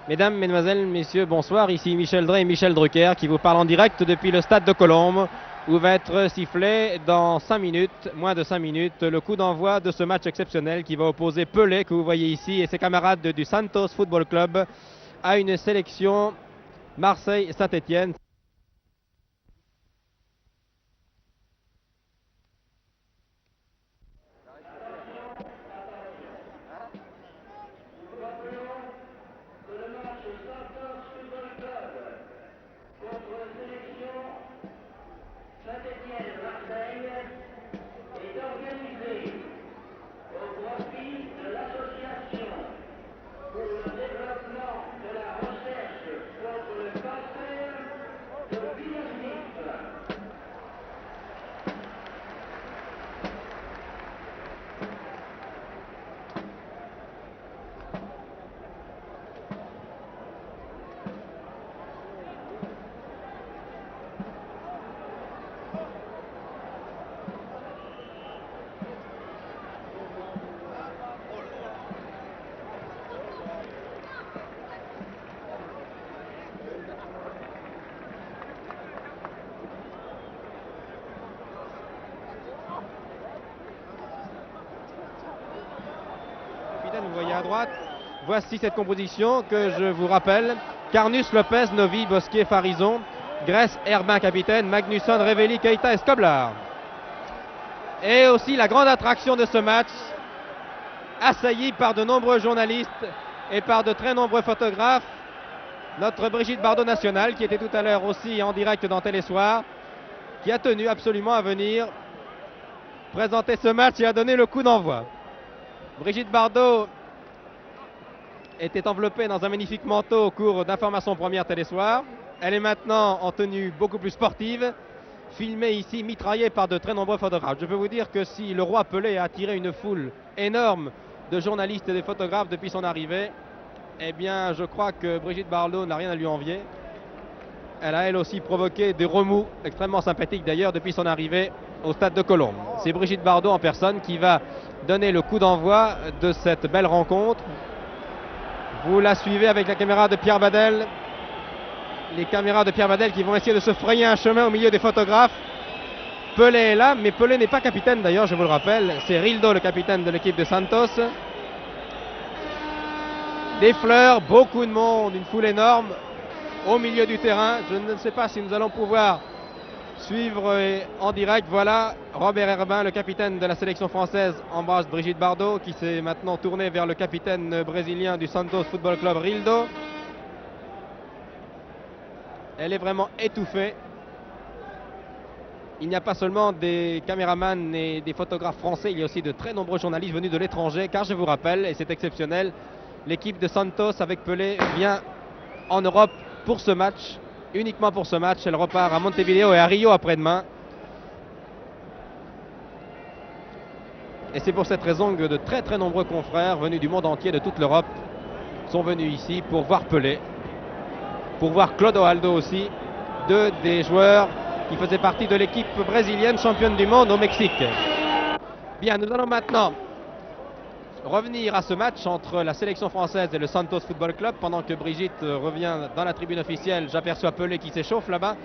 Mesdames, Mesdemoiselles, Messieurs, bonsoir. Ici Michel Drey et Michel Drucker qui vous parlent en direct depuis le stade de Colombes où va être sifflé dans 5 minutes, moins de 5 minutes, le coup d'envoi de ce match exceptionnel qui va opposer Pelé, que vous voyez ici, et ses camarades du Santos Football Club à une sélection Marseille-Saint-Étienne. Vous voyez à droite, voici cette composition que je vous rappelle. Carnus, Lopez, Novi, Bosquier, Farison, Grèce, Herbin, capitaine, Magnusson, Revelli, Keita et Skoblar. Et aussi la grande attraction de ce match, assaillie par de nombreux journalistes et par de très nombreux photographes, notre Brigitte Bardot nationale, qui était tout à l'heure aussi en direct dans Télésoir, qui a tenu absolument à venir présenter ce match et à donner le coup d'envoi. Brigitte Bardot était enveloppée dans un magnifique manteau au cours d'Information Première Télésoir. Elle est maintenant en tenue beaucoup plus sportive, filmée ici, mitraillée par de très nombreux photographes. Je peux vous dire que si le roi Pelé a attiré une foule énorme de journalistes et de photographes depuis son arrivée, eh bien je crois que Brigitte Bardot n'a rien à lui envier. Elle a elle aussi provoqué des remous extrêmement sympathiques d'ailleurs depuis son arrivée au stade de Colombes. C'est Brigitte Bardot en personne qui va donner le coup d'envoi de cette belle rencontre. Vous la suivez avec la caméra de Pierre Badel. Les caméras de Pierre Badel qui vont essayer de se frayer un chemin au milieu des photographes. Pelé est là, mais Pelé n'est pas capitaine d'ailleurs, je vous le rappelle. C'est Rildo, le capitaine de l'équipe de Santos. Des fleurs, beaucoup de monde, une foule énorme au milieu du terrain. Je ne sais pas si nous allons pouvoir suivre en direct. Voilà, Robert Herbin, le capitaine de la sélection française, embrasse Brigitte Bardot qui s'est maintenant tournée vers le capitaine brésilien du Santos Football Club, Rildo. Elle est vraiment étouffée. Il n'y a pas seulement des caméramans et des photographes français, il y a aussi de très nombreux journalistes venus de l'étranger, car je vous rappelle, et c'est exceptionnel, l'équipe de Santos avec Pelé vient en Europe pour ce match. Uniquement pour ce match, elle repart à Montevideo et à Rio après-demain. Et c'est pour cette raison que de très très nombreux confrères venus du monde entier, de toute l'Europe, sont venus ici pour voir Pelé, pour voir Clodoaldo aussi, deux des joueurs qui faisaient partie de l'équipe brésilienne championne du monde au Mexique. Bien, nous allons maintenant revenir à ce match entre la sélection française et le Santos Football Club. Pendant que Brigitte revient dans la tribune officielle, j'aperçois Pelé qui s'échauffe là-bas,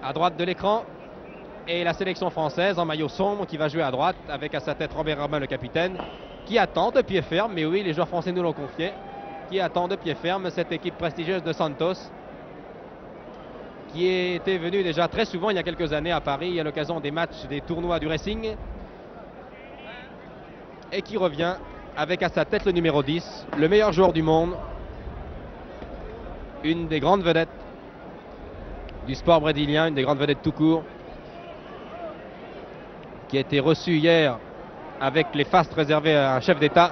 à droite de l'écran, et la sélection française en maillot sombre qui va jouer à droite avec à sa tête Robert Herbin, le capitaine, qui attend de pied ferme, mais oui, les joueurs français nous l'ont confié, qui attend de pied ferme cette équipe prestigieuse de Santos qui était venue déjà très souvent il y a quelques années à Paris à l'occasion des matchs des tournois du Racing, et qui revient avec à sa tête le numéro 10, le meilleur joueur du monde, une des grandes vedettes du sport brésilien, une des grandes vedettes tout court, qui a été reçu hier avec les fastes réservés à un chef d'État.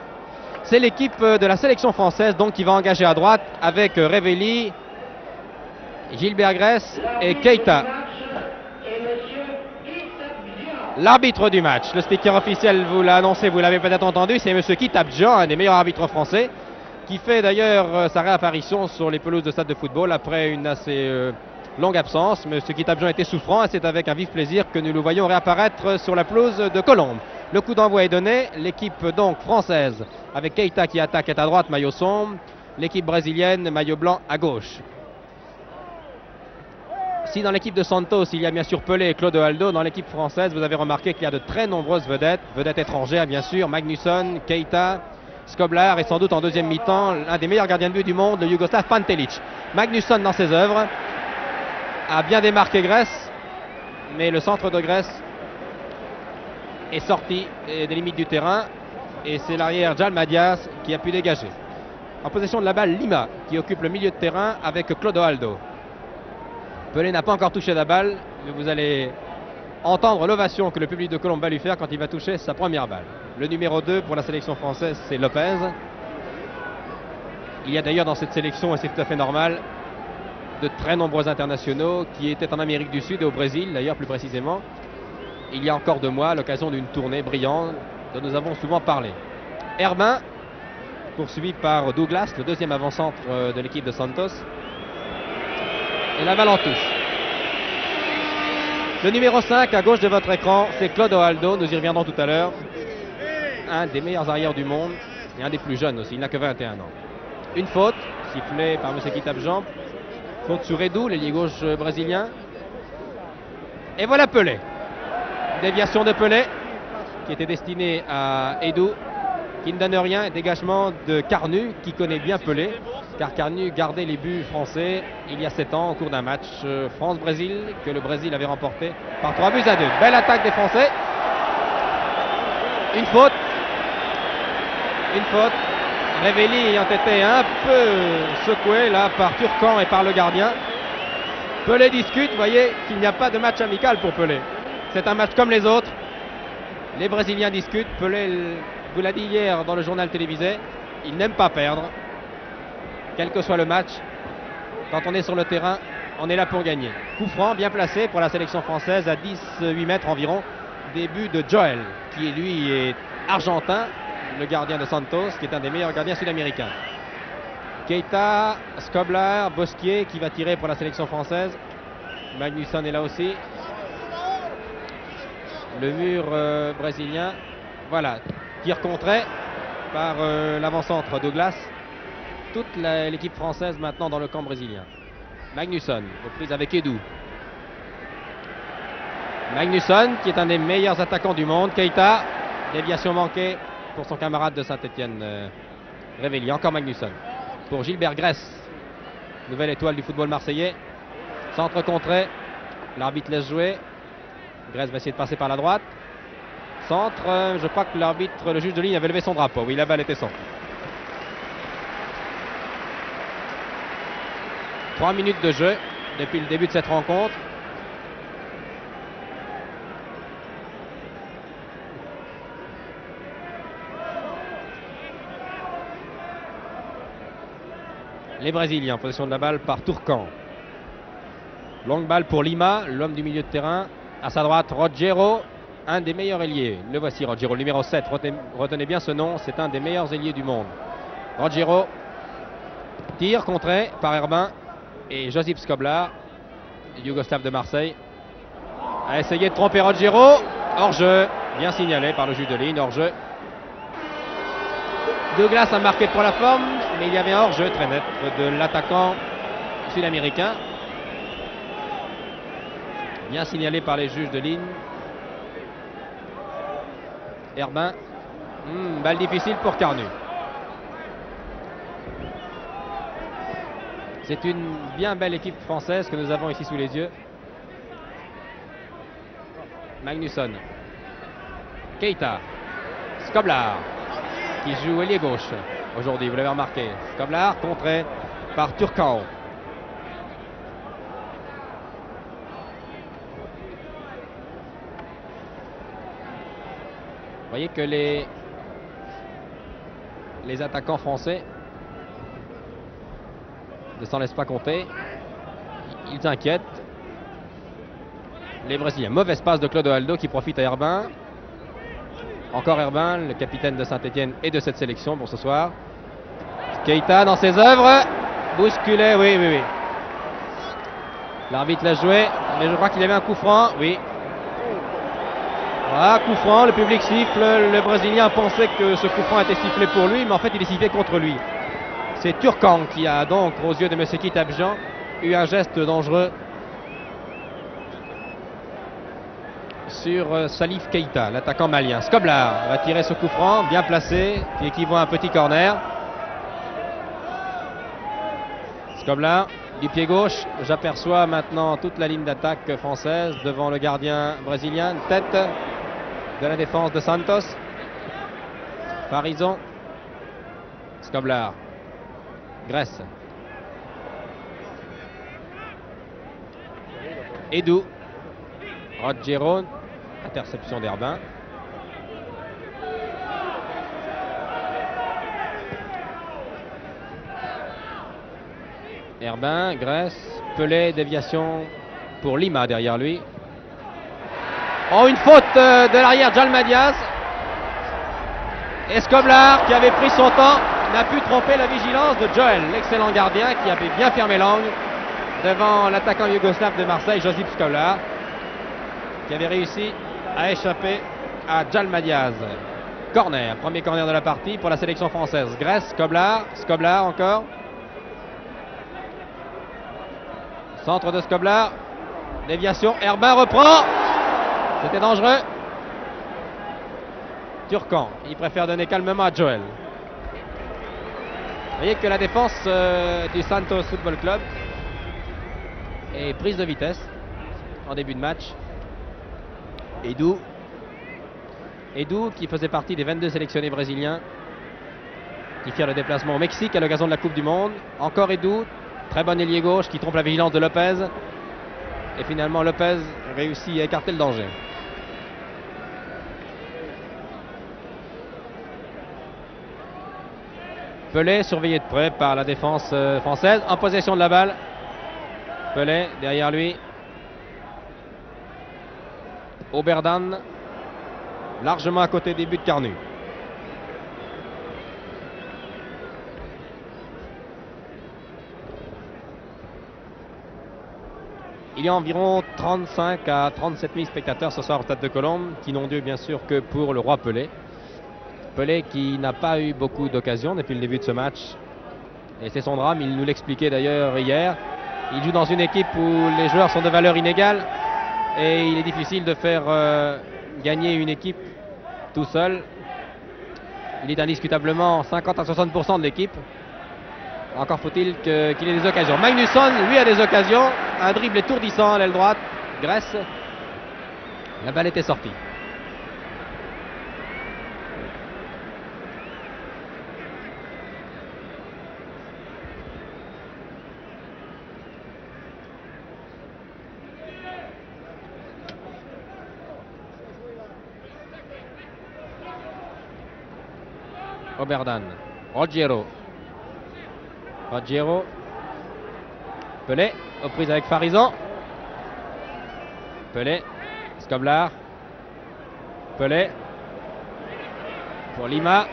C'est l'équipe de la sélection française donc qui va engager à droite avec Revelli, Gilbert Grèce et Keita. L'arbitre du match, le speaker officiel vous l'a annoncé, vous l'avez peut-être entendu, c'est M. Keita Abdjian, un des meilleurs arbitres français, qui fait d'ailleurs sa réapparition sur les pelouses de stade de football après une assez longue absence. M. Kitabjan était souffrant et c'est avec un vif plaisir que nous le voyons réapparaître sur la pelouse de Colombes. Le coup d'envoi est donné. L'équipe donc française avec Keita qui attaque est à droite, maillot sombre. L'équipe brésilienne, maillot blanc à gauche. Si dans l'équipe de Santos, il y a bien sûr Pelé et Clodoaldo, dans l'équipe française, vous avez remarqué qu'il y a de très nombreuses vedettes étrangères bien sûr, Magnusson, Keita, Skoblar et sans doute en deuxième mi-temps, l'un des meilleurs gardiens de but du monde, le Yougoslave Pantelic. Magnusson dans ses œuvres a bien démarqué Grèce, mais le centre de Grèce est sorti des limites du terrain et c'est l'arrière Jalmadias qui a pu dégager. En possession de la balle, Lima qui occupe le milieu de terrain avec Clodoaldo. Pelé n'a pas encore touché la balle, mais vous allez entendre l'ovation que le public de Colombes va lui faire quand il va toucher sa première balle. Le numéro 2 pour la sélection française, c'est Lopez. Il y a d'ailleurs dans cette sélection, et c'est tout à fait normal, de très nombreux internationaux qui étaient en Amérique du Sud et au Brésil, d'ailleurs plus précisément. Il y a encore 2 mois, à l'occasion d'une tournée brillante dont nous avons souvent parlé. Herbin, poursuivi par Douglas, le deuxième avant-centre de l'équipe de Santos. Et la balle en touche. Le numéro 5 à gauche de votre écran, c'est Clodoaldo, nous y reviendrons tout à l'heure. Un des meilleurs arrières du monde et un des plus jeunes aussi, il n'a que 21 ans. Une faute, sifflée par M. Kitabjan. Faute sur Edu, l'ailier gauche brésilien. Et voilà Pelé. Déviation de Pelé, qui était destinée à Edu, qui ne donne rien. Dégagement de Carnu, qui connaît bien Pelé, car Carnu gardait les buts français il y a 7 ans au cours d'un match France-Brésil, que le Brésil avait remporté par 3-2. Belle attaque des Français. Une faute. Une faute. Revelli ayant été un peu secoué là par Turcan et par le gardien. Pelé discute, vous voyez qu'il n'y a pas de match amical pour Pelé. C'est un match comme les autres. Les Brésiliens discutent. Pelé vous l'a dit hier dans le journal télévisé, il n'aime pas perdre. Quel que soit le match, quand on est sur le terrain, on est là pour gagner. Coup franc bien placé pour la sélection française à 18 mètres environ. Début de Joel, qui lui est argentin, le gardien de Santos, qui est un des meilleurs gardiens sud-américains. Keita, Skoblar, Bosquier qui va tirer pour la sélection française. Magnusson est là aussi. Le mur brésilien. Voilà, tir contré par l'avant-centre Douglas. Toute l'équipe française maintenant dans le camp brésilien. Magnusson, reprise avec Edu. Magnusson, qui est un des meilleurs attaquants du monde. Keita, déviation manquée pour son camarade de Saint-Etienne, Revelli. Encore Magnusson. Pour Gilbert Grèce, nouvelle étoile du football marseillais. Centre contré, l'arbitre laisse jouer. Grèce va essayer de passer par la droite. Centre, je crois que l'arbitre, le juge de ligne avait levé son drapeau. Oui, la balle était sortie. 3 minutes de jeu depuis le début de cette rencontre. Les Brésiliens en possession de la balle par Turcan. Longue balle pour Lima, l'homme du milieu de terrain. À sa droite, Rogero, un des meilleurs ailiers. Le voici, Rogero, le numéro 7. Retenez bien ce nom, c'est un des meilleurs ailiers du monde. Rogero, tir contré par Herbin et Josip Skoblar, Yougoslave de Marseille, a essayé de tromper Rogero. Hors-jeu, bien signalé par le juge de ligne, hors-jeu. Douglas a marqué pour la forme, mais il y avait un hors-jeu très net de l'attaquant sud-américain. Bien signalé par les juges de ligne. Herbin. Balle difficile pour Carnu. C'est une bien belle équipe française que nous avons ici sous les yeux. Magnusson. Keita. Skoblar, qui joue ailier gauche aujourd'hui, vous l'avez remarqué. Skoblar contré par Turcan. Vous voyez que les attaquants français ne s'en laissent pas compter. Ils inquiètent les Brésiliens. Mauvaise passe de Clodoaldo qui profite à Herbin. Encore Herbin, le capitaine de Saint-Etienne et de cette sélection pour ce soir. Keita dans ses œuvres. Bousculé, oui. L'arbitre l'a joué, mais je crois qu'il avait un coup franc. Oui. Voilà, coup franc, le public siffle. Le Brésilien pensait que ce coup franc était sifflé pour lui, mais en fait il est sifflé contre lui. C'est Turcan qui a donc, aux yeux de M. Kitabjan, eu un geste dangereux sur Salif Keita, l'attaquant malien. Skoblar va tirer ce coup franc, bien placé, qui équivaut à un petit corner. Skoblar, du pied gauche, j'aperçois maintenant toute la ligne d'attaque française devant le gardien brésilien. Tête de la défense de Santos. Farison. Skoblar. Grèce. Edou. Rogero. Interception d'Herbin. Herbin, Grèce, Pelé, déviation pour Lima derrière lui. Oh, une faute de l'arrière Djalma Diaz. Skoblar, qui avait pris son temps, n'a pu tromper la vigilance de Joel, l'excellent gardien qui avait bien fermé l'angle devant l'attaquant yougoslave de Marseille, Josip Skoblar, qui avait réussi à échapper à Djalma Diaz. Corner, premier corner de la partie pour la sélection française. Grèce, Skoblar, Skoblar encore. Centre de Skoblar, déviation, Herbin reprend, c'était dangereux. Turcan, il préfère donner calmement à Joel. Vous voyez que la défense du Santos Football Club est prise de vitesse en début de match. Edou qui faisait partie des 22 sélectionnés brésiliens qui firent le déplacement au Mexique à l'occasion de la Coupe du Monde. Encore Edou. Très bon ailier gauche qui trompe la vigilance de Lopez. Et finalement Lopez réussit à écarter le danger. Pelé surveillé de près par la défense française. En possession de la balle. Pelé derrière lui. Oberdan. Largement à côté des buts de Carnu. Il y a environ 35 à 37 000 spectateurs ce soir au Stade de Colombe, qui n'ont Dieu bien sûr que pour le roi Pelé. Pelé qui n'a pas eu beaucoup d'occasions depuis le début de ce match. Et c'est son drame, il nous l'expliquait d'ailleurs hier. Il joue dans une équipe où les joueurs sont de valeur inégale. Et il est difficile de faire gagner une équipe tout seul. Il est indiscutablement 50 à 60% de l'équipe. Encore faut-il qu'il ait des occasions. Magnusson, lui, a des occasions. Un dribble étourdissant à l'aile droite. Grèce. La balle était sortie. Oberdan. Rogero. Pelé, aux prises avec Farison. Pelé, Skoblar. Pelé. Pour Lima.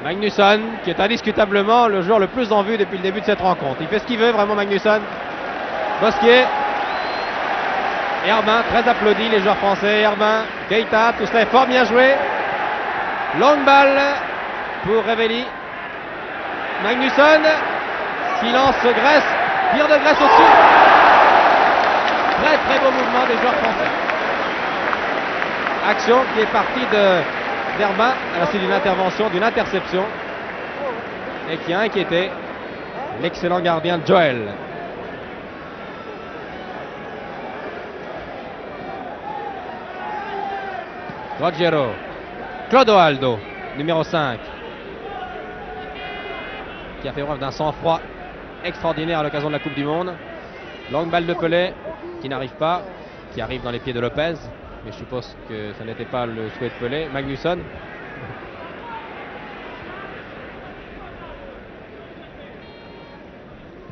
Magnusson, qui est indiscutablement le joueur le plus en vue depuis le début de cette rencontre. Il fait ce qu'il veut, vraiment, Magnusson. Bosquier. Herbin, très applaudi, les joueurs français. Herbin, Keita, tout cela est fort bien joué. Longue balle pour Revelli. Magnusson. Silence Grèce. Tir de Grèce au-dessus. Très très beau mouvement des joueurs français. Action qui est partie d'Herbin à la suite d'une intervention, d'une interception. Et qui a inquiété l'excellent gardien Joel. Rogero. Clodoaldo, numéro 5, qui a fait preuve d'un sang-froid extraordinaire à l'occasion de la Coupe du Monde. Longue balle de Pelé, qui n'arrive pas, qui arrive dans les pieds de Lopez, mais je suppose que ça n'était pas le souhait de Pelé. Magnusson.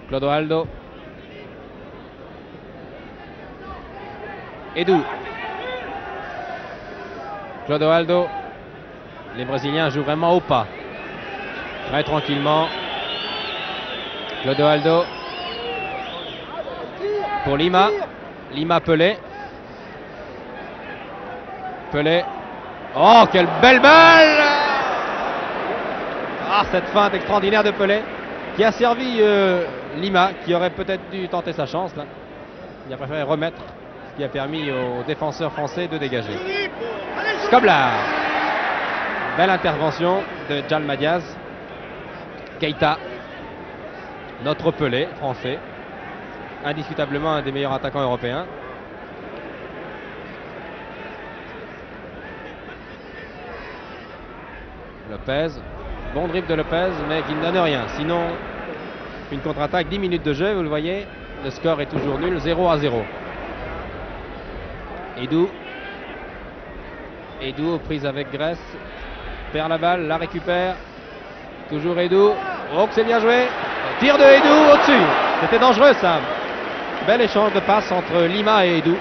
Clodoaldo. Edou. Clodoaldo. Les Brésiliens jouent vraiment au pas. Très tranquillement. Clodoaldo pour Lima. Lima, Pelé. Pelé. Oh, quelle belle balle! Ah, cette feinte extraordinaire de Pelé qui a servi Lima, qui aurait peut-être dû tenter sa chance là. Il a préféré remettre, ce qui a permis aux défenseurs français de dégager. Skoblar. Belle intervention de Djalma Diaz. Keita. Notre Pelé français. Indiscutablement un des meilleurs attaquants européens. Lopez. Bon dribble de Lopez, mais qui ne donne rien. Sinon, une contre-attaque, 10 minutes de jeu, vous le voyez. Le score est toujours nul, 0-0. Edu. Edu aux prises avec Grèce. Perd la balle, la récupère. Toujours Edu. Oh, que c'est bien joué. Tir de Edu au-dessus. C'était dangereux ça. Bel échange de passes entre Lima et Edu.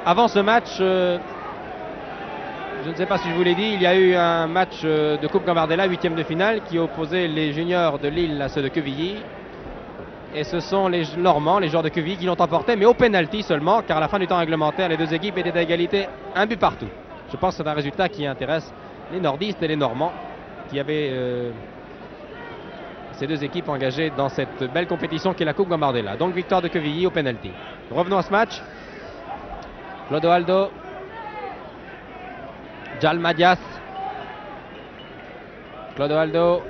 Avant ce match, je ne sais pas si je vous l'ai dit, il y a eu un match de Coupe Gambardella, 8e de finale, qui opposait les juniors de Lille à ceux de Quevilly. Et ce sont les Normands, les joueurs de Quevilly, qui l'ont emporté, mais au pénalty seulement, car à la fin du temps réglementaire, les deux équipes étaient à égalité, un but partout. Je pense que c'est un résultat qui intéresse les nordistes et les Normands, qui avaient ces deux équipes engagées dans cette belle compétition qui est la Coupe Gambardella. Donc victoire de Quevilly au pénalty. Revenons à ce match. Clodoaldo. Djalma Diaz. Clodoaldo.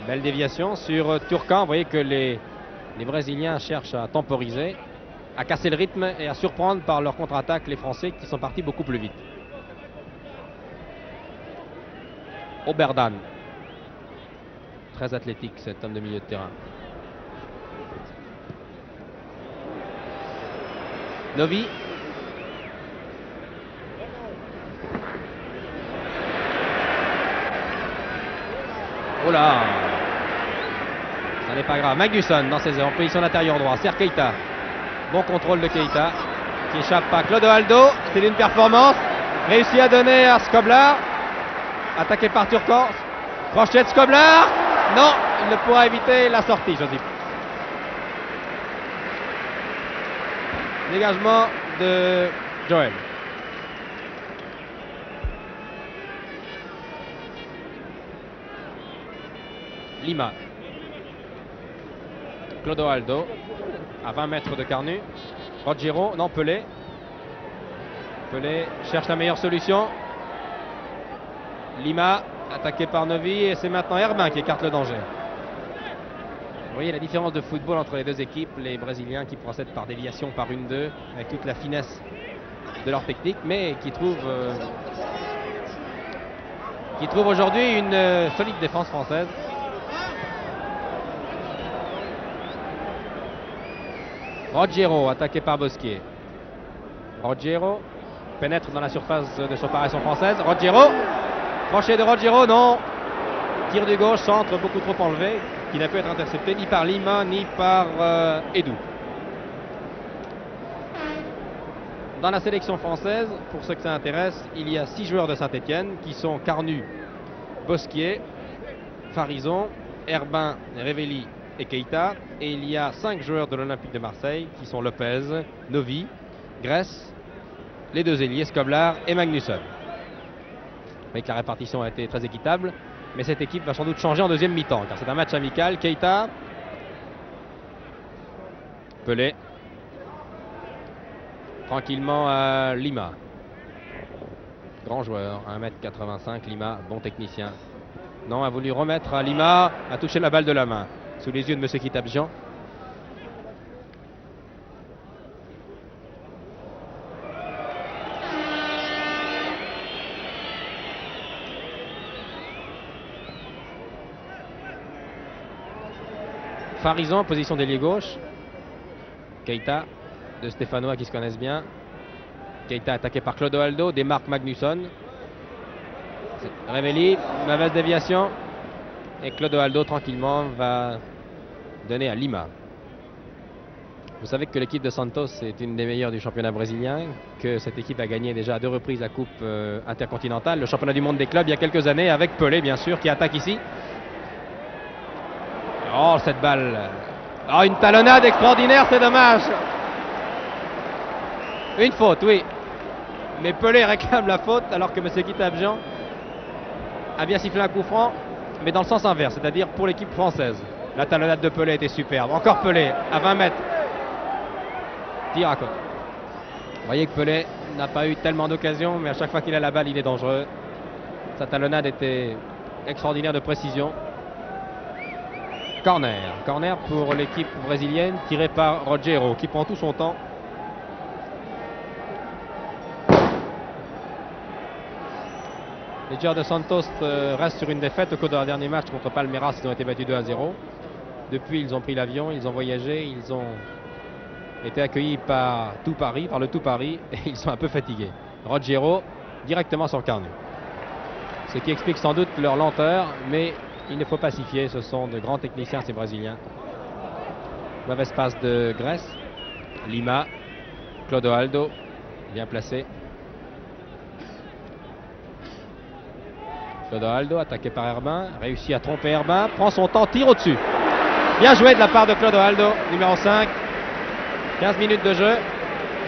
Belle déviation sur Turcan. Vous voyez que les Brésiliens cherchent à temporiser, à casser le rythme et à surprendre par leur contre-attaque les Français qui sont partis beaucoup plus vite. Oberdan. Très athlétique cet homme de milieu de terrain. Novi. Oh là! Ça n'est pas grave. Magnusson dans ses en position d'intérieur droit. Serre Keita. Bon contrôle de Keita qui échappe pas. Clodoaldo, c'est une performance. Réussi à donner à Skoblar. Attaqué par Turcan. Crochet de Skoblar. Non, il ne pourra éviter la sortie, Josip. Dégagement de Joël. Lima. Clodoaldo à 20 mètres de Carnu. Rogero, non, Pelé. Pelé cherche la meilleure solution. Lima attaqué par Novi et c'est maintenant Herbin qui écarte le danger. Vous voyez la différence de football entre les deux équipes, les Brésiliens qui procèdent par déviation par 1-2 avec toute la finesse de leur technique, mais qui trouvent aujourd'hui une solide défense française. Rogero attaqué par Bosquier. Rogero pénètre dans la surface de séparation française. Rogero, crochet de Rogero, non. Tir du gauche, centre beaucoup trop enlevé, qui n'a pu être intercepté ni par Lima ni par Edu. Dans la sélection française, pour ceux que ça intéresse, il y a 6 joueurs de Saint-Étienne qui sont Carnu, Bosquier, Farison, Herbin, Révelli et Keita. Et il y a 5 joueurs de l'Olympique de Marseille qui sont Lopez, Novi, Grèce, les deux ailiers, Skoblar et Magnusson. Avec la répartition a été très équitable, mais cette équipe va sans doute changer en deuxième mi-temps, car c'est un match amical. Keita, Pelé, tranquillement à Lima. Grand joueur, 1m85, Lima, bon technicien. Non, a voulu remettre à Lima, a touché la balle de la main, sous les yeux de M. Kitabjian. Farison, position d'ailier gauche. Keita, de Stéphanois qui se connaissent bien. Keita attaqué par Clodoaldo, démarque Magnusson. Révelli, mauvaise déviation. Et Clodoaldo tranquillement va donner à Lima. Vous savez que l'équipe de Santos est une des meilleures du championnat brésilien, que cette équipe a gagné déjà à 2 reprises la Coupe intercontinentale, le championnat du monde des clubs il y a quelques années, avec Pelé bien sûr qui attaque ici. Oh, cette balle. Oh, une talonnade extraordinaire, c'est dommage. Une faute, oui. Mais Pelé réclame la faute alors que M. Keita Abidjan a bien sifflé un coup franc, mais dans le sens inverse, c'est-à-dire pour l'équipe française. La talonnade de Pelé était superbe. Encore Pelé à 20 mètres. Tir à côté. Vous voyez que Pelé n'a pas eu tellement d'occasions, mais à chaque fois qu'il a la balle, il est dangereux. Sa talonnade était extraordinaire de précision. Corner. Corner pour l'équipe brésilienne, tiré par Rogério, qui prend tout son temps. Les joueurs de Santos restent sur une défaite au cours de leur dernier match contre Palmeiras. Ils ont été battus 2-0. Depuis, ils ont pris l'avion, ils ont voyagé, ils ont été accueillis par le tout Paris, et ils sont un peu fatigués. Rogério directement sur Carnu. Ce qui explique sans doute leur lenteur, mais il ne faut pas s'y fier, ce sont de grands techniciens ces Brésiliens. Mauvaise passe de Grèce. Lima, Clodoaldo, bien placé. Clodoaldo attaqué par Herbin, réussit à tromper Herbin, prend son temps, tire au-dessus. Bien joué de la part de Clodoaldo, numéro 5. 15 minutes de jeu,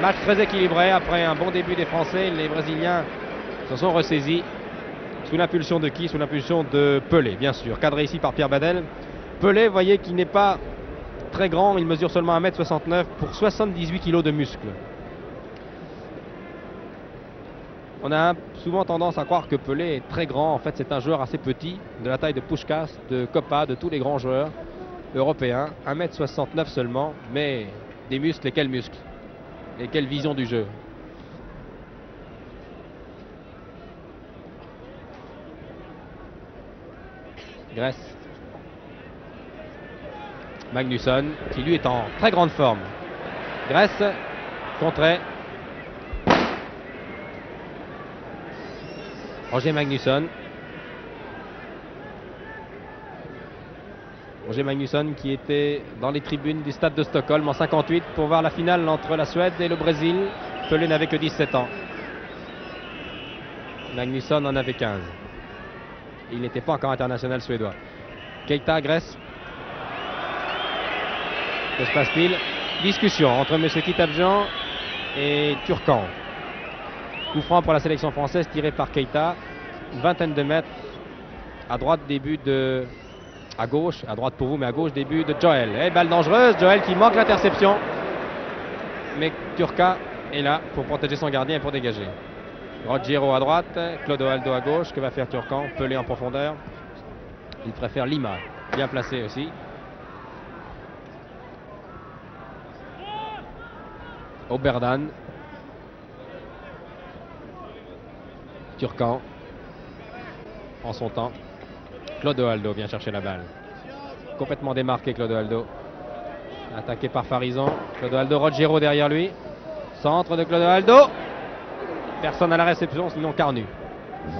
match très équilibré. Après un bon début des Français, les Brésiliens se sont ressaisis. Sous l'impulsion de qui? Sous l'impulsion de Pelé, bien sûr. Cadré ici par Pierre Badel. Pelé, voyez qu'il n'est pas très grand, il mesure seulement 1m69 pour 78 kg de muscles. On a souvent tendance à croire que Pelé est très grand. En fait, c'est un joueur assez petit, de la taille de Puskás, de Copa, de tous les grands joueurs européens. 1m69 seulement, mais des muscles, et quels muscles? Et quelle vision du jeu? Grèce. Magnusson, qui lui est en très grande forme. Grèce, contré. Roger Magnusson. Roger Magnusson qui était dans les tribunes du stade de Stockholm en 58 pour voir la finale entre la Suède et le Brésil. Pelé n'avait que 17 ans. Magnusson en avait 15. Il n'était pas encore international suédois. Keita, Grèce. Que se passe-t-il? Discussion entre M. Keita Abidjan et Turcan. Coup franc pour la sélection française tiré par Keita. Une vingtaine de mètres. À droite, début de... À gauche, à droite pour vous, mais à gauche, début de Joël. Et balle dangereuse, Joël qui manque l'interception. Mais Turca est là pour protéger son gardien et pour dégager. Rogério à droite, Clodoaldo à gauche. Que va faire Turcan? Pelé en profondeur. Il préfère Lima, bien placé aussi. Oberdan. Turcan en son temps. Clodoaldo vient chercher la balle. Complètement démarqué Clodoaldo. Attaqué par Farison. Clodoaldo, Rogério derrière lui. Centre de Clodoaldo. Personne à la réception, sinon Carnu. Vous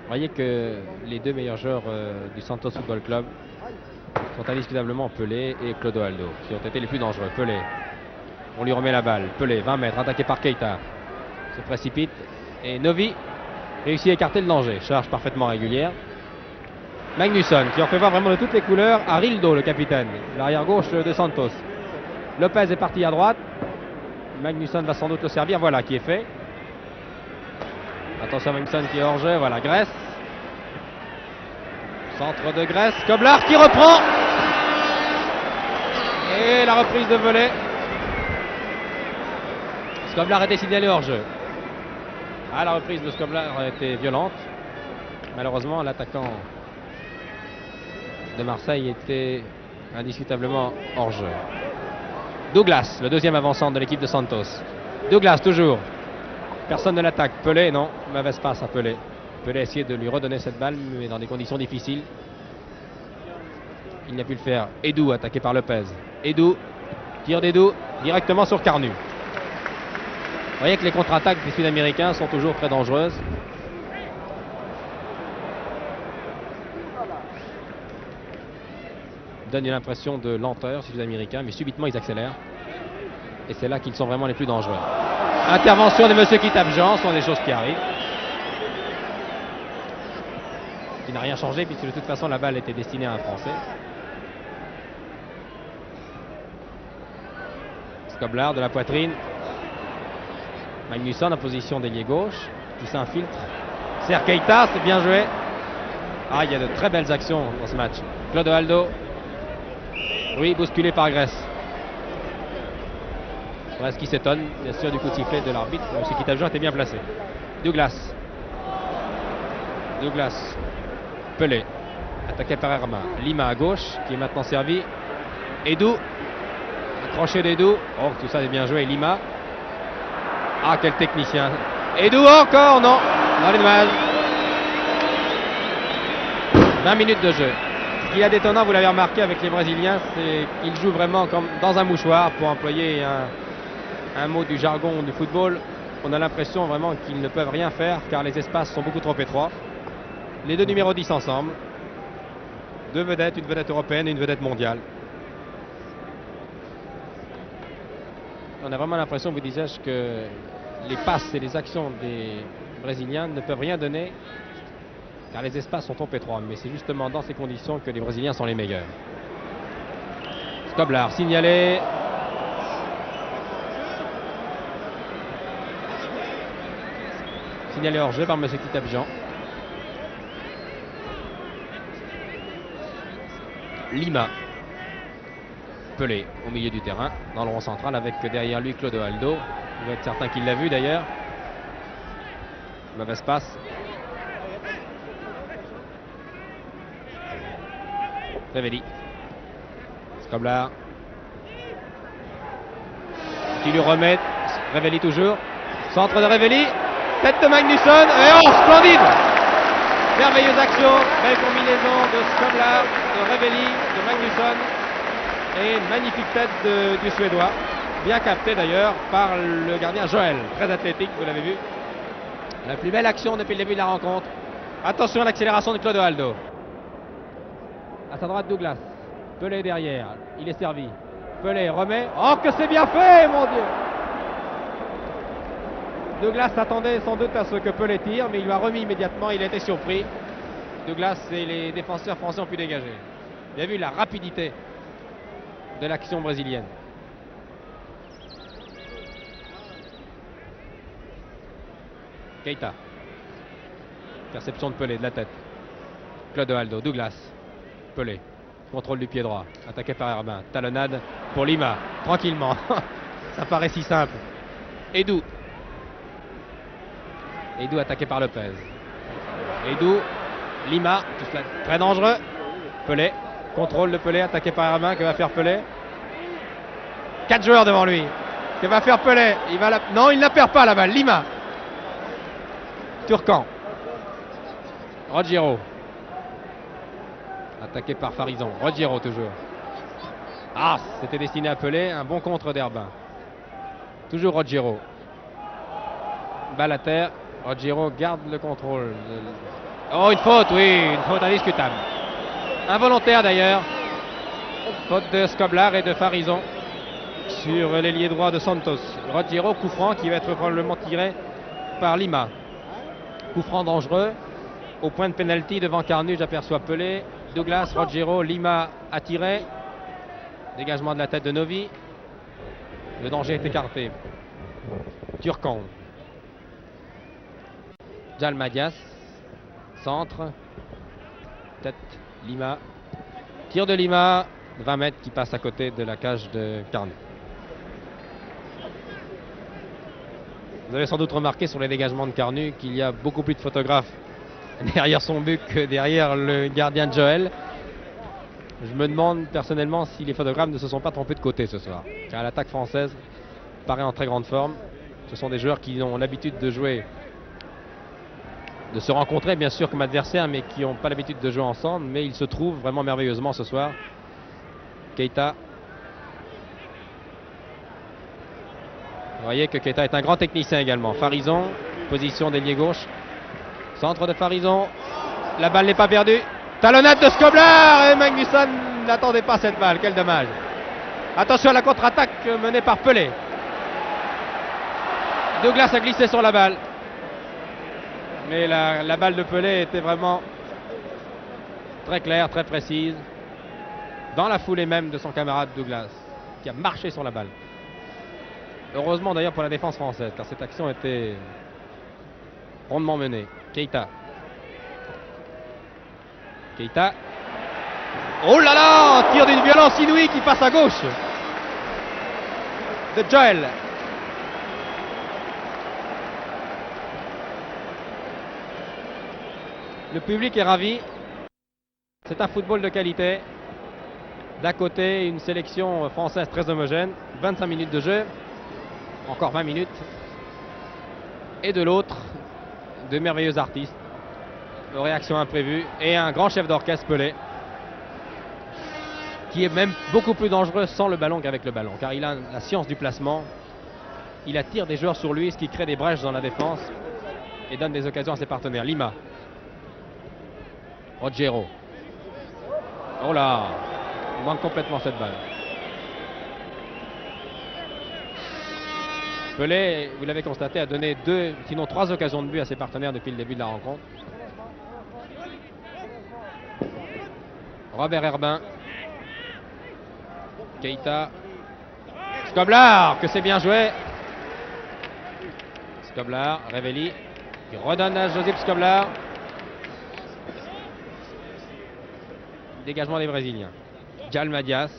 voyez que les deux meilleurs joueurs du Santos Football Club sont indiscutablement Pelé et Clodoaldo, qui ont été les plus dangereux. Pelé. On lui remet la balle. Pelé, 20 mètres, attaqué par Keita. Se précipite. Et Novi réussit à écarter le danger. Charge parfaitement régulière. Magnusson qui en fait voir vraiment de toutes les couleurs à Rildo, le capitaine, l'arrière gauche de Santos. Lopez est parti à droite. Magnusson va sans doute le servir. Voilà qui est fait. Attention à Magnusson qui est hors jeu. Voilà Grèce. Centre de Grèce. Skoblar qui reprend. Et la reprise de volée. Skoblar a décidé d'aller hors jeu. Ah, la reprise de Skoblar a été violente. Malheureusement, l'attaquant de Marseille était indiscutablement hors jeu. Douglas, le deuxième avançant de l'équipe de Santos. Douglas toujours. Personne ne l'attaque. Pelé, non. Mauvaise passe à Pelé. Pelé a essayé de lui redonner cette balle, mais dans des conditions difficiles. Il n'a pu le faire. Edou, attaqué par Lopez. Edou, tir d'Edou, directement sur Carnu. Vous voyez que les contre-attaques des Sud-Américains sont toujours très dangereuses. donne une impression de lenteur chez les Américains, mais subitement ils accélèrent. Et c'est là qu'ils sont vraiment les plus dangereux. Intervention de monsieur qui tape Jean, ce sont des choses qui arrivent. Il n'a rien changé puisque de toute façon la balle était destinée à un Français. Skoblar de la poitrine. Magnusson en position d'ailier gauche qui s'infiltre. Serre Keita, c'est bien joué. Ah, il y a de très belles actions dans ce match. Clodoaldo. Oui, bousculé par Grèce. Grèce qui s'étonne, bien sûr, du coup de sifflet de l'arbitre. M. Kitabjan était bien placé. Douglas. Douglas. Pelé. Attaqué par Herma. Lima à gauche, qui est maintenant servi. Edou. Crochet d'Edou. Oh, tout ça est bien joué. Lima. Ah, quel technicien. Edou encore, non. Non, les dommage. 20 minutes de jeu. Ce qu'il y a d'étonnant, vous l'avez remarqué avec les Brésiliens, c'est qu'ils jouent vraiment comme dans un mouchoir, pour employer un mot du jargon du football. On a l'impression vraiment qu'ils ne peuvent rien faire car les espaces sont beaucoup trop étroits. Les deux numéros 10 ensemble. Deux vedettes, une vedette européenne et une vedette mondiale. On a vraiment l'impression, vous disais-je, que les passes et les actions des Brésiliens ne peuvent rien donner car les espaces sont trop étroits. Mais c'est justement dans ces conditions que les Brésiliens sont les meilleurs. Skoblar signalé. Signalé hors jeu par M. Kitabjan. Lima. Pelé au milieu du terrain, dans le rond central, avec derrière lui Clodoaldo. Vous êtes certain qu'il l'a vu d'ailleurs. Mauvaise passe. Revelli. Skoblar. Qui lui remet. Revelli toujours. Centre de Revelli. Tête de Magnusson. Et oh, splendide! Merveilleuse action. Belle combinaison de Skoblar, de Revelli, de Magnusson. Et une magnifique tête du Suédois. Bien capté d'ailleurs par le gardien Joël. Très athlétique, vous l'avez vu. La plus belle action depuis le début de la rencontre. Attention à l'accélération de Clodoaldo. À sa droite, Douglas. Pelé derrière. Il est servi. Pelé remet. Oh, que c'est bien fait, mon Dieu! Douglas s'attendait sans doute à ce que Pelé tire, mais il lui a remis immédiatement. Il a été surpris. Douglas et les défenseurs français ont pu dégager. Vous avez vu la rapidité de l'action brésilienne. Keita. Perception de Pelé de la tête. Clodoaldo. Douglas. Pelé. Contrôle du pied droit. Attaqué par Herbin. Talonnade pour Lima. Tranquillement. Ça paraît si simple. Edou. Edou attaqué par Lopez. Edou. Lima. Tout cela très dangereux. Pelé. Contrôle de Pelé. Attaqué par Herbin. Que va faire Pelé? 4 joueurs devant lui. Que va faire Pelé? Non, il ne la perd pas la balle. Lima. Turcan. Rogero. Attaqué par Farison. Rogero toujours. Ah, c'était destiné à Pelé. Un bon contre d'Herbin. Toujours Rogero. Balle à terre. Rogero garde le contrôle. Oh, une faute, oui. Une faute indiscutable. Involontaire d'ailleurs. Faute de Skoblar et de Farison sur l'ailier droit de Santos. Rogero, coup franc qui va être probablement tiré par Lima. Coup franc dangereux. Au point de pénalty devant Carnu, j'aperçois Pelé. Douglas, Rogero, Lima a tiré. Dégagement de la tête de Novi. Le danger est écarté. Turcan. Jalmadias. Centre. Tête. Lima. Tir de Lima. 20 mètres qui passe à côté de la cage de Carnu. Vous avez sans doute remarqué sur les dégagements de Carnu qu'il y a beaucoup plus de photographes derrière son but que derrière le gardien de Joël. Je me demande personnellement si les photographes ne se sont pas trompés de côté ce soir. Car l'attaque française paraît en très grande forme. Ce sont des joueurs qui ont l'habitude de jouer, de se rencontrer bien sûr comme adversaires, mais qui n'ont pas l'habitude de jouer ensemble. Mais ils se trouvent vraiment merveilleusement ce soir. Keita. Vous voyez que Keita est un grand technicien également. Farison, position d'ailier gauche. Centre de Farison. La balle n'est pas perdue. Talonnade de Skoblar et Magnusson il n'attendait pas cette balle, quel dommage. Attention à la contre-attaque menée par Pelé. Douglas a glissé sur la balle. Mais la balle de Pelé était vraiment très claire, très précise. Dans la foulée même de son camarade Douglas, qui a marché sur la balle. Heureusement d'ailleurs pour la défense française, car cette action était rondement menée. Keita. Keita. Oh là là, tir d'une violence inouïe qui passe à gauche de Joel. Le public est ravi. C'est un football de qualité. D'un côté, une sélection française très homogène, 25 minutes de jeu, encore 20 minutes. Et de l'autre, de merveilleux artistes, aux réactions imprévues, et un grand chef d'orchestre, Pelé, qui est même beaucoup plus dangereux sans le ballon qu'avec le ballon, car il a la science du placement, il attire des joueurs sur lui, ce qui crée des brèches dans la défense et donne des occasions à ses partenaires. Lima. Rogero. Oh là, il manque complètement cette balle. Pelé, vous l'avez constaté, a donné 2, sinon 3 occasions de but à ses partenaires depuis le début de la rencontre. Robert Herbin. Keita. Skoblar, que c'est bien joué. Skoblar, Revelli, qui redonne à Josip Skoblar. Dégagement des Brésiliens. Jalmadias,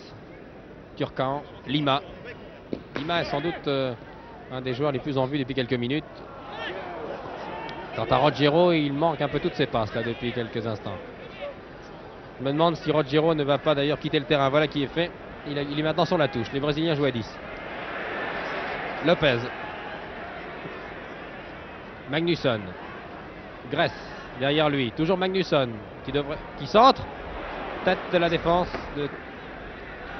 Turcan, Lima. Lima est sans doute un des joueurs les plus en vue depuis quelques minutes. Quant à Rogero, il manque un peu toutes ses passes là depuis quelques instants. Je me demande si Rogero ne va pas d'ailleurs quitter le terrain. Voilà qui est fait. Il est maintenant sur la touche. Les Brésiliens jouent à 10. Lopez. Magnusson. Gress derrière lui. Toujours Magnusson qui centre. Tête de la défense de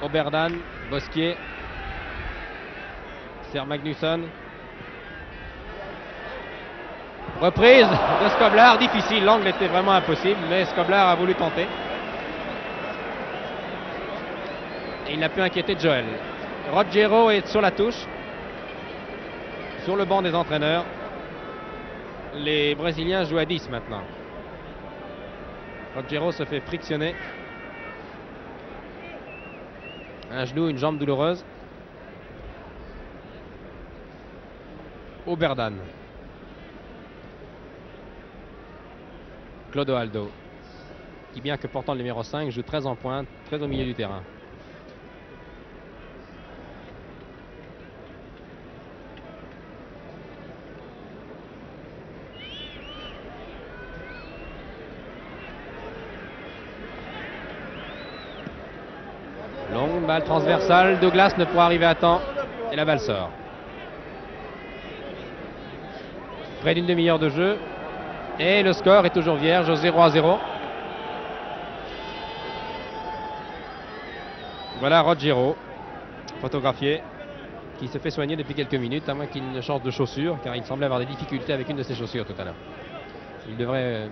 Oberdan. Bosquier. Sert Magnusson. Reprise de Skoblar. Difficile. L'angle était vraiment impossible. Mais Skoblar a voulu tenter. Et il n'a pu inquiéter Joel. Rogero est sur la touche. Sur le banc des entraîneurs. Les Brésiliens jouent à 10 maintenant. Rogero se fait frictionner. Un genou, une jambe douloureuse. Oberdan. Clodoaldo. Qui, bien que portant le numéro 5, joue très en pointe, très au milieu du terrain. Longue balle transversale, Douglas ne pourra arriver à temps et la balle sort. Près d'une demi-heure de jeu et le score est toujours vierge, 0-0. Voilà Rogero, photographié, qui se fait soigner depuis quelques minutes, à moins qu'il ne change de chaussure, car il semblait avoir des difficultés avec une de ses chaussures tout à l'heure. Il devrait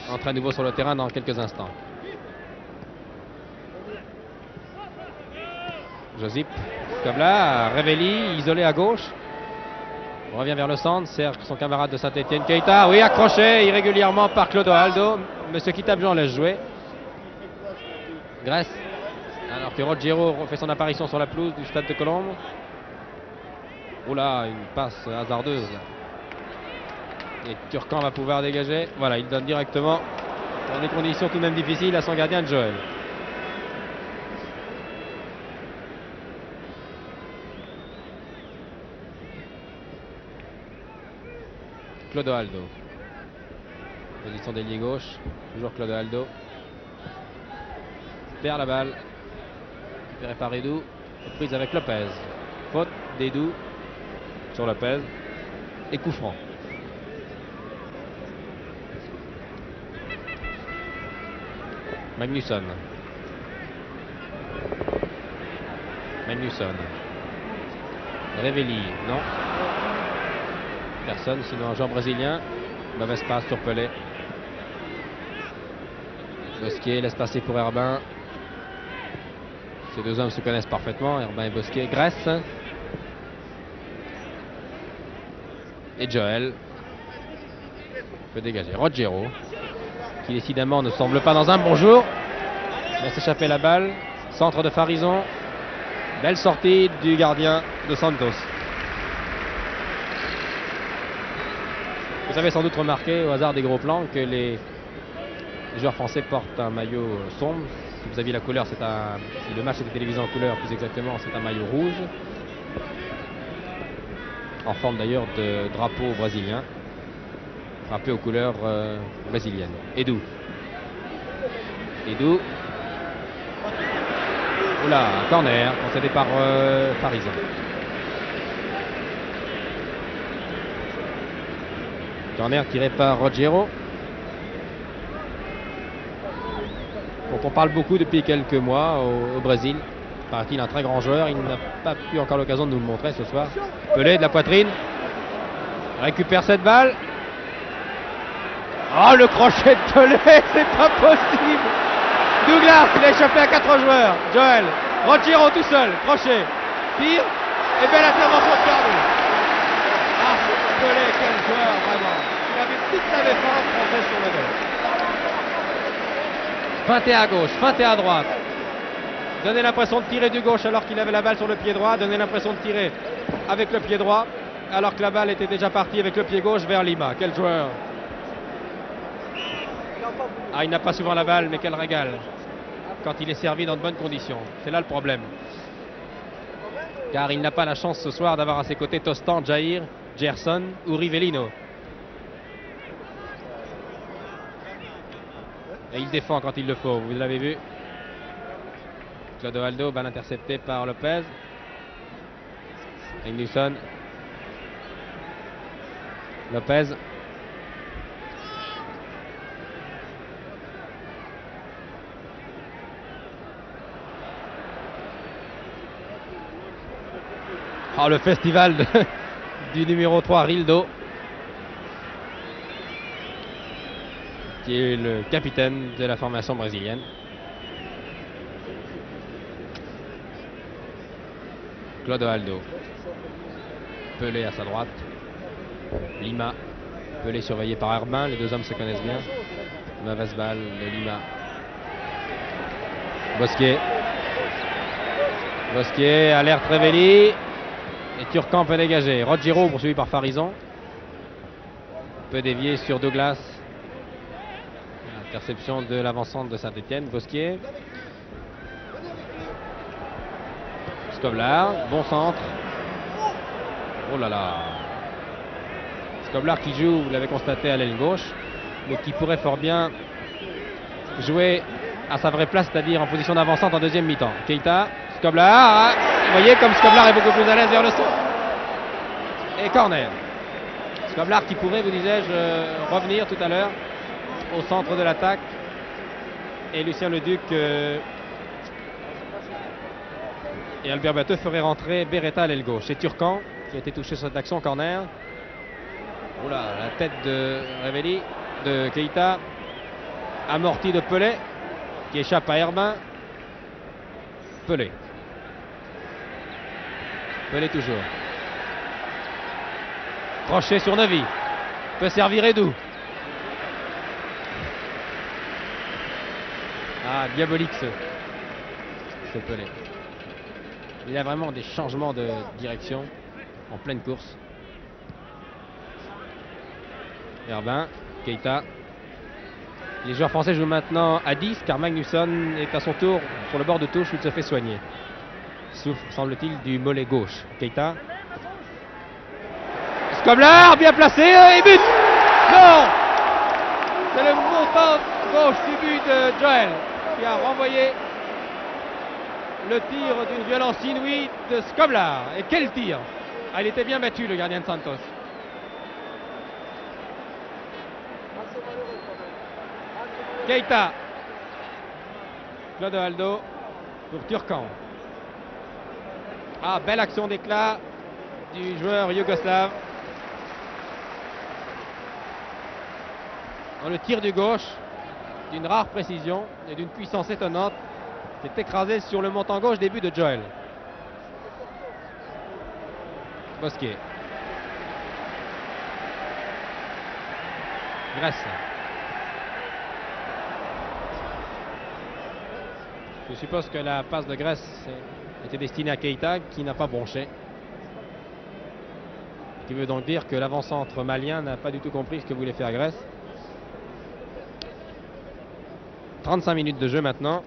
entrer à nouveau sur le terrain dans quelques instants. Josip Skoblar, Revelli, isolé à gauche. On revient vers le centre, sert son camarade de Saint-Etienne, Keita. Oui, accroché irrégulièrement par Clodoaldo. Monsieur Kitabjan laisse jouer. Gress. Alors que Rogero refait son apparition sur la pelouse du stade de Colombes. Oula, une passe hasardeuse. Et Turcan va pouvoir dégager. Voilà, il donne directement, dans des conditions tout de même difficiles, à son gardien Joel. Clodoaldo. Position d'ailier gauche. Toujours Clodoaldo. Perd la balle. Récupéré par Edou. Prise avec Lopez. Faute d'Edou sur Lopez. Et coup franc. Magnusson. Magnusson. Revelli. Non. Personne, sinon un joueur brésilien. Mauvaise passe sur Pelé. Bosquier laisse passer pour Herbin. Ces deux hommes se connaissent parfaitement, Herbin et Bosquet. Grèce et Joel peut dégager. Rogero, qui décidément ne semble pas dans un bon jour, laisse échapper la balle. Centre de Farison. Belle sortie du gardien de Santos. Vous avez sans doute remarqué au hasard des gros plans que les joueurs français portent un maillot sombre. Si vous aviez la couleur, si le match était télévisé en couleur, plus exactement, c'est un maillot rouge. En forme d'ailleurs de drapeau brésilien, frappé aux couleurs brésiliennes. Edu. Oula, corner, concédé par Farison. Corner tiré par Rogero. Donc on parle beaucoup depuis quelques mois au Brésil. Paraît-il un très grand joueur. Il n'a pas eu encore l'occasion de nous le montrer ce soir. Pelé de la poitrine. Récupère cette balle. Oh, le crochet de Pelé, c'est pas possible. Douglas, il a échappé à 4 joueurs. Joel, Rogero tout seul, crochet, tire et belle intervention de Carnot. Ah, Pelé, quel joueur, vraiment. Il avait toute sa défense française sur le dos. Feinté à gauche, feinté à droite. Donnait l'impression de tirer du gauche alors qu'il avait la balle sur le pied droit. Donnait l'impression de tirer avec le pied droit alors que la balle était déjà partie avec le pied gauche vers Lima. Quel joueur. Ah, il n'a pas souvent la balle, mais quel régal quand il est servi dans de bonnes conditions. C'est là le problème. Car il n'a pas la chance ce soir d'avoir à ses côtés Tostan, Jair, Gerson ou Rivellino. Et il défend quand il le faut, vous l'avez vu. Clodoaldo, balle interceptée par Lopez. Magnusson. Lopez. Oh, le festival du numéro 3, Rildo, qui est le capitaine de la formation brésilienne. Clodoaldo. Pelé à sa droite. Lima. Pelé surveillé par Herbin. Les deux hommes se connaissent bien. Mauvaise balle de Lima. Bosquet. Bosquet, alerte Revelli. Et Turcan peut dégager. Rogero poursuivi par Farison. Peut dévier sur Douglas. Interception de l'avancante de Saint-Etienne. Bosquet. Skoblar. Bon centre. Oh là là. Skoblar qui joue, vous l'avez constaté, à l'aile gauche, mais qui pourrait fort bien jouer à sa vraie place, c'est-à-dire en position d'avancante en deuxième mi-temps. Keita. Skoblar. Vous voyez comme Skoblar est beaucoup plus à l'aise vers le centre. Et corner. Skoblar qui pourrait, vous disais-je, revenir tout à l'heure au centre de l'attaque. Et Lucien Leduc et Albert Batteux feraient rentrer Beretta à l'aile gauche. C'est Turcan qui a été touché sur cette action, corner. Oula, la tête de Revelli, de Keita. Amorti de Pelé qui échappe à Herbin. Pelé. Pelé toujours. Crochet sur Neuvy. Peut servir Edu. Ah, diabolique ce Pelé. Il a vraiment des changements de direction en pleine course. Herbin, Keita. Les joueurs français jouent maintenant à 10 car Magnusson est à son tour sur le bord de touche où il se fait soigner. Souffre, semble-t-il, du mollet gauche. Keita. Skoblar, bien placé et but. Non, c'est le montant gauche du but de Joel qui a renvoyé le tir d'une violence inouïe de Skoblar. Et quel tir! Ah, il était bien battu, le gardien de Santos. Keita. Clodoaldo pour Turcan. Ah, belle action d'éclat du joueur yougoslave. Dans le tir du gauche, d'une rare précision et d'une puissance étonnante. C'est écrasé sur le montant gauche, début de Joel. Bosquier. Grèce. Je suppose que la passe de Grèce était destinée à Keita qui n'a pas bronché. Ce qui veut donc dire que l'avant-centre malien n'a pas du tout compris ce que voulait faire Grèce. 35 minutes de jeu maintenant.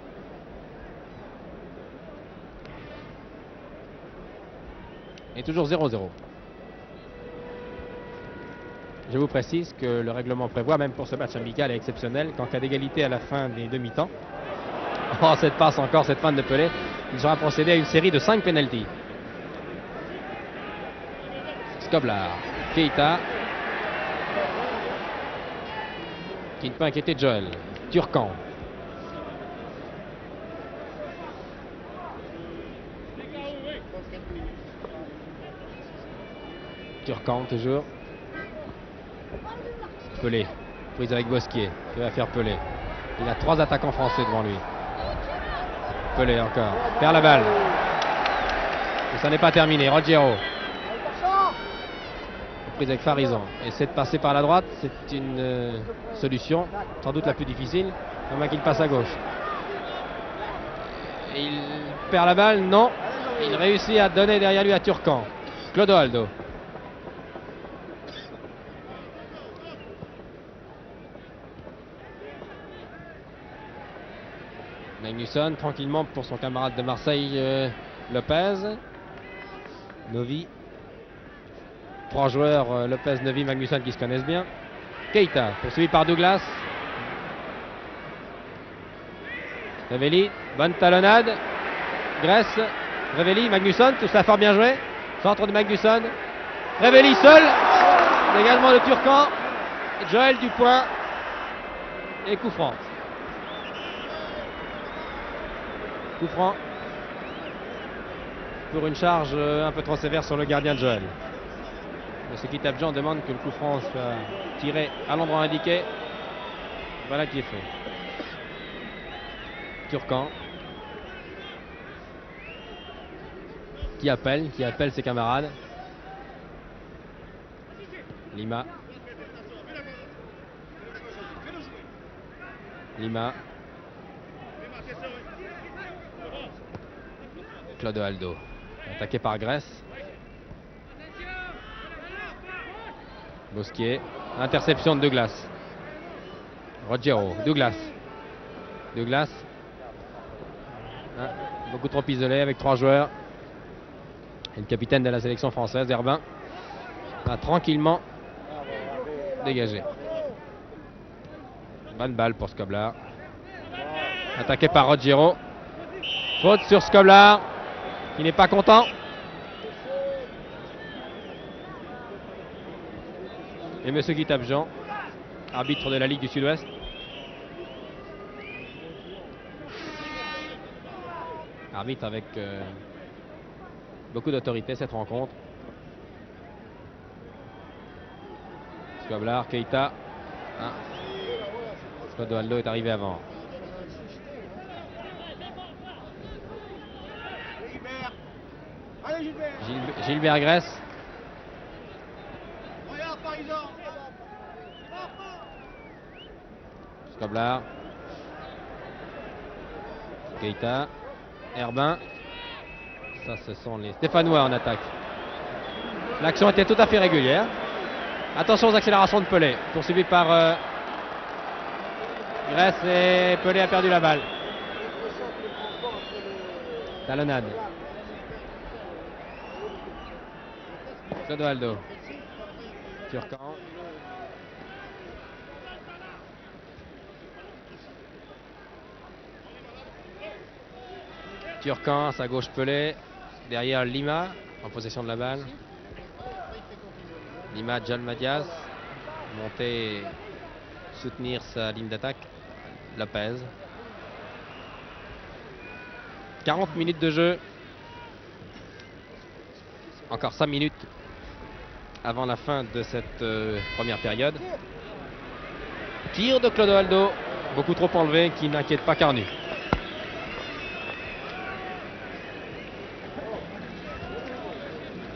Et toujours 0-0. Je vous précise que le règlement prévoit, même pour ce match amical et exceptionnel, qu'en cas d'égalité à la fin des demi-temps, oh, cette passe encore, cette fin de Pelé, il sera procédé à une série de 5 pénaltys. Skoblar, Keita, qui ne peut inquiéter Joel, Turcan. Turcan toujours. Pelé, prise avec Bosquier, qui va faire Pelé. Il a 3 attaquants français devant lui. Pelé encore, perd la balle. Et ça n'est pas terminé, Rogero. Prise avec Farison. Essaie de passer par la droite, c'est une solution, sans doute la plus difficile, à moins qu'il passe à gauche. Et il perd la balle, non. Il réussit à donner derrière lui à Turcan. Clodoaldo. Magnusson tranquillement pour son camarade de Marseille, Lopez. Novi. 3 joueurs, Lopez, Novi, Magnusson qui se connaissent bien. Keita, poursuivi par Douglas. Revelli, bonne talonnade. Grèce, Revelli, Magnusson, tout ça fort bien joué. Centre de Magnusson. Revelli seul. Dégagement de Turcan. Joel Dupoint. Et coup franc. Coup franc pour une charge un peu trop sévère sur le gardien de Joel. M. Kitabjan demande que le coup franc soit tiré à l'endroit indiqué. Voilà qui est fait. Turcan qui appelle ses camarades. Lima. Clodoaldo, attaqué par Grèce. Bosquier, interception de Douglas. Rogero, Douglas. Beaucoup trop isolé avec 3 joueurs. Et le capitaine de la sélection française, Herbin, va tranquillement dégager. Bonne balle pour Skoblar. Attaqué par Rogero. Faute sur Skoblar, qui n'est pas content. Et M. Kitabjan, arbitre de la Ligue du Sud-Ouest. Arbitre avec beaucoup d'autorité cette rencontre. Skoblar, Keita. Clodoaldo est arrivé avant. Gilbert Grèce. Skoblar. Keita. Herbin. Ça, ce sont les Stéphanois en attaque. L'action était tout à fait régulière. Attention aux accélérations de Pelé. Poursuivi par Grèce et Pelé a perdu la balle. Talonnade. Clodoaldo. Turcan. Turcan, à sa gauche Pelé. Derrière Lima, en possession de la balle. Lima, John Madias. Monter, soutenir sa ligne d'attaque. Lopez. 40 minutes de jeu. Encore 5 minutes avant la fin de cette première période. Tir de Clodoaldo, beaucoup trop enlevé, qui n'inquiète pas Carnu.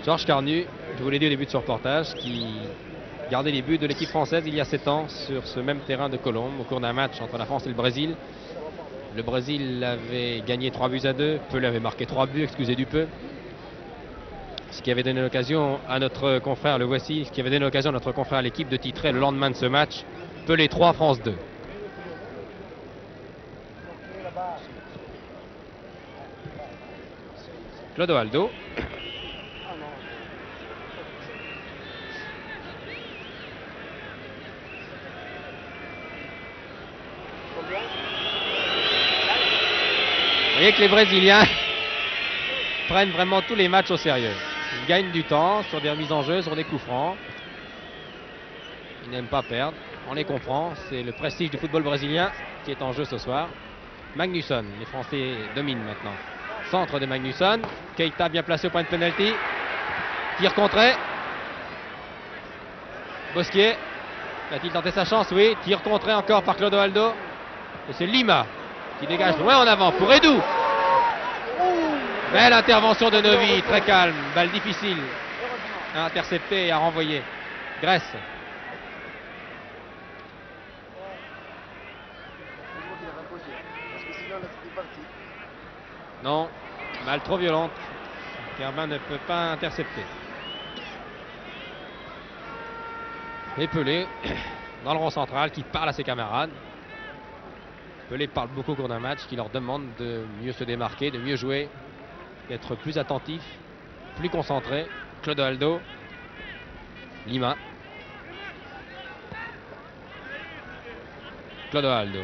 Georges Carnu, je vous l'ai dit au début de ce reportage, qui gardait les buts de l'équipe française il y a 7 ans sur ce même terrain de Colombes au cours d'un match entre la France et le Brésil. Le Brésil avait gagné 3-2. Pelé avait marqué 3 buts, excusez du peu. Ce qui avait donné l'occasion à notre confrère, le voici, ce qui avait donné l'occasion à notre confrère à l'équipe de titrer le lendemain de ce match, Pelé 3, France 2. Clodoaldo. Vous voyez que les Brésiliens prennent vraiment tous les matchs au sérieux. Ils gagnent du temps sur des remises en jeu, sur des coups francs. Ils n'aiment pas perdre. On les comprend. C'est le prestige du football brésilien qui est en jeu ce soir. Magnusson, les Français dominent maintenant. Centre de Magnusson. Keita bien placé au point de pénalty. Tir contré. Bosquier. Va-t-il tenter sa chance? Oui. Tir contré encore par Clodoaldo. Et c'est Lima qui dégage loin en avant pour Edou. Belle intervention de Novi, très calme. Balle difficile à intercepter et à renvoyer. Grèce. Non, balle trop violente. Herbin ne peut pas intercepter. Et Pelé, dans le rond central, qui parle à ses camarades. Pelé parle beaucoup au cours d'un match, qui leur demande de mieux se démarquer, de mieux jouer, d'être plus attentif, plus concentré. Clodoaldo. Lima. Clodoaldo.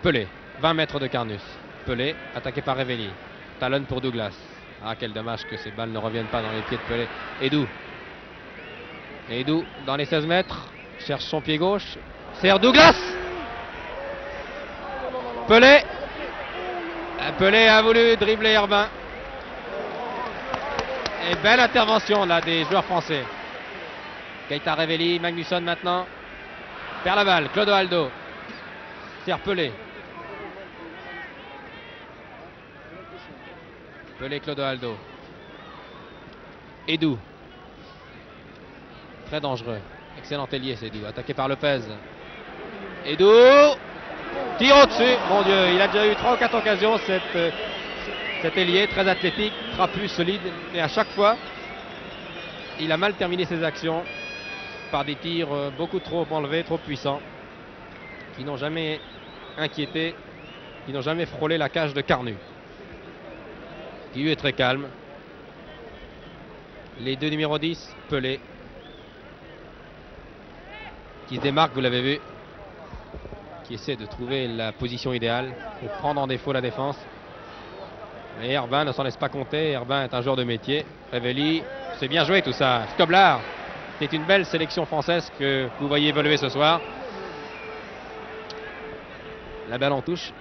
Pelé. 20 mètres de Carnus. Pelé, attaqué par Revelli. Talonne pour Douglas. Ah, quel dommage que ces balles ne reviennent pas dans les pieds de Pelé. Edou. Edou, dans les 16 mètres, cherche son pied gauche. Sert Douglas. Pelé. Pelé a voulu dribbler Herbin. Et belle intervention là des joueurs français. Keita, Revelli, Magnusson maintenant. Perd la balle, Clodoaldo. Sert Pelé. Pelé, Clodoaldo. Edou. Très dangereux. Excellent ailier, c'est Edou. Attaqué par Lopez. Edou. Tire au-dessus. Mon Dieu, il a déjà eu 3 ou 4 occasions, cet ailier, très athlétique, trapu, solide. Et à chaque fois, il a mal terminé ses actions par des tirs beaucoup trop enlevés, trop puissants, qui n'ont jamais inquiété, qui n'ont jamais frôlé la cage de Carnu, qui lui est très calme. Les deux numéros 10, Pelé, qui se démarque, vous l'avez vu, qui essaie de trouver la position idéale pour prendre en défaut la défense. Mais Herbin ne s'en laisse pas compter. Herbin est un joueur de métier. Revelli, c'est bien joué tout ça. Skoblar, c'est une belle sélection française que vous voyez évoluer ce soir. La balle en touche.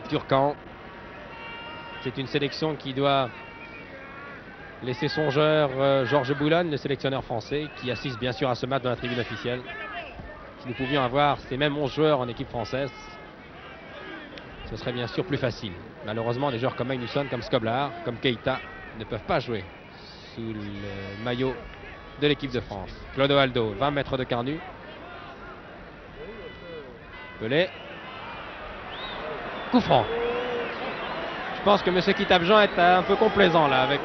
Turcan. C'est une sélection qui doit laisser songeur Georges Boulogne, le sélectionneur français, qui assiste bien sûr à ce match dans la tribune officielle. Si nous pouvions avoir ces mêmes 11 joueurs en équipe française, ce serait bien sûr plus facile. Malheureusement, des joueurs comme Magnusson, comme Skoblar, comme Keita ne peuvent pas jouer sous le maillot de l'équipe de France. Clodoaldo, 20 mètres de Carnu. Pelé. Coup franc. Je pense que M. Kitabjan est un peu complaisant là avec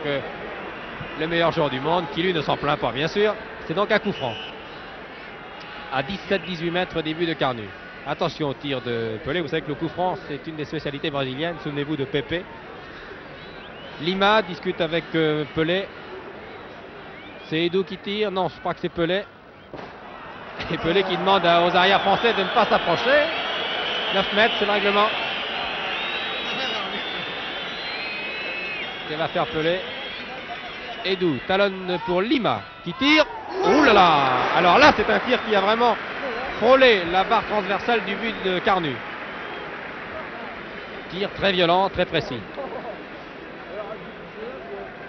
le meilleur joueur du monde, qui lui ne s'en plaint pas bien sûr. C'est donc un coup franc. À 17-18 mètres des buts de Carnu. Attention au tir de Pelé. Vous savez que le coup franc, c'est une des spécialités brésiliennes. Souvenez-vous de Pepe. Lima discute avec Pelé. C'est Edou qui tire. Non, je crois que c'est Pelé. Et Pelé qui demande aux arrières français de ne pas s'approcher. 9 mètres, c'est le règlement. Que va faire Pelé? Edou talonne pour Lima qui tire. Ouh là là! Alors là, c'est un tir qui a vraiment frôlé la barre transversale du but de Carnu. Tir très violent, très précis.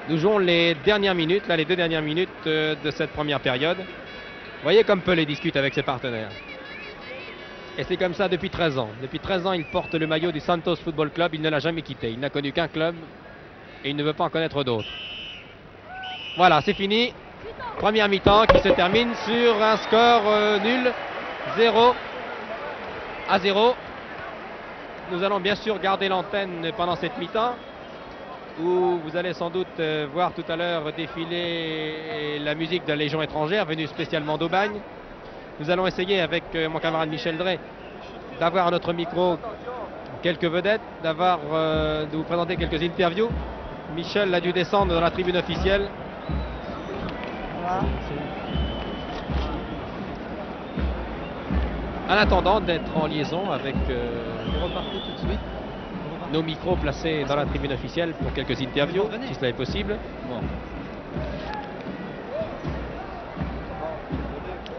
Nous jouons les dernières minutes, là, les 2 dernières minutes de cette première période. Vous voyez comme Pelé discute avec ses partenaires. Et c'est comme ça depuis 13 ans. Depuis 13 ans, il porte le maillot du Santos Football Club. Il ne l'a jamais quitté. Il n'a connu qu'un club. et il ne veut pas en connaître d'autres. Voilà, c'est fini. Première mi-temps qui se termine sur un score nul, 0-0. Nous allons bien sûr garder l'antenne pendant cette mi-temps, où vous allez sans doute voir tout à l'heure défiler la musique de la Légion étrangère venue spécialement d'Aubagne. Nous allons essayer avec mon camarade Michel Drey d'avoir à notre micro quelques vedettes, de vous présenter quelques interviews. Michel a dû descendre dans la tribune officielle. En attendant d'être en liaison avec nos micros placés dans la tribune officielle pour quelques interviews, si cela est possible.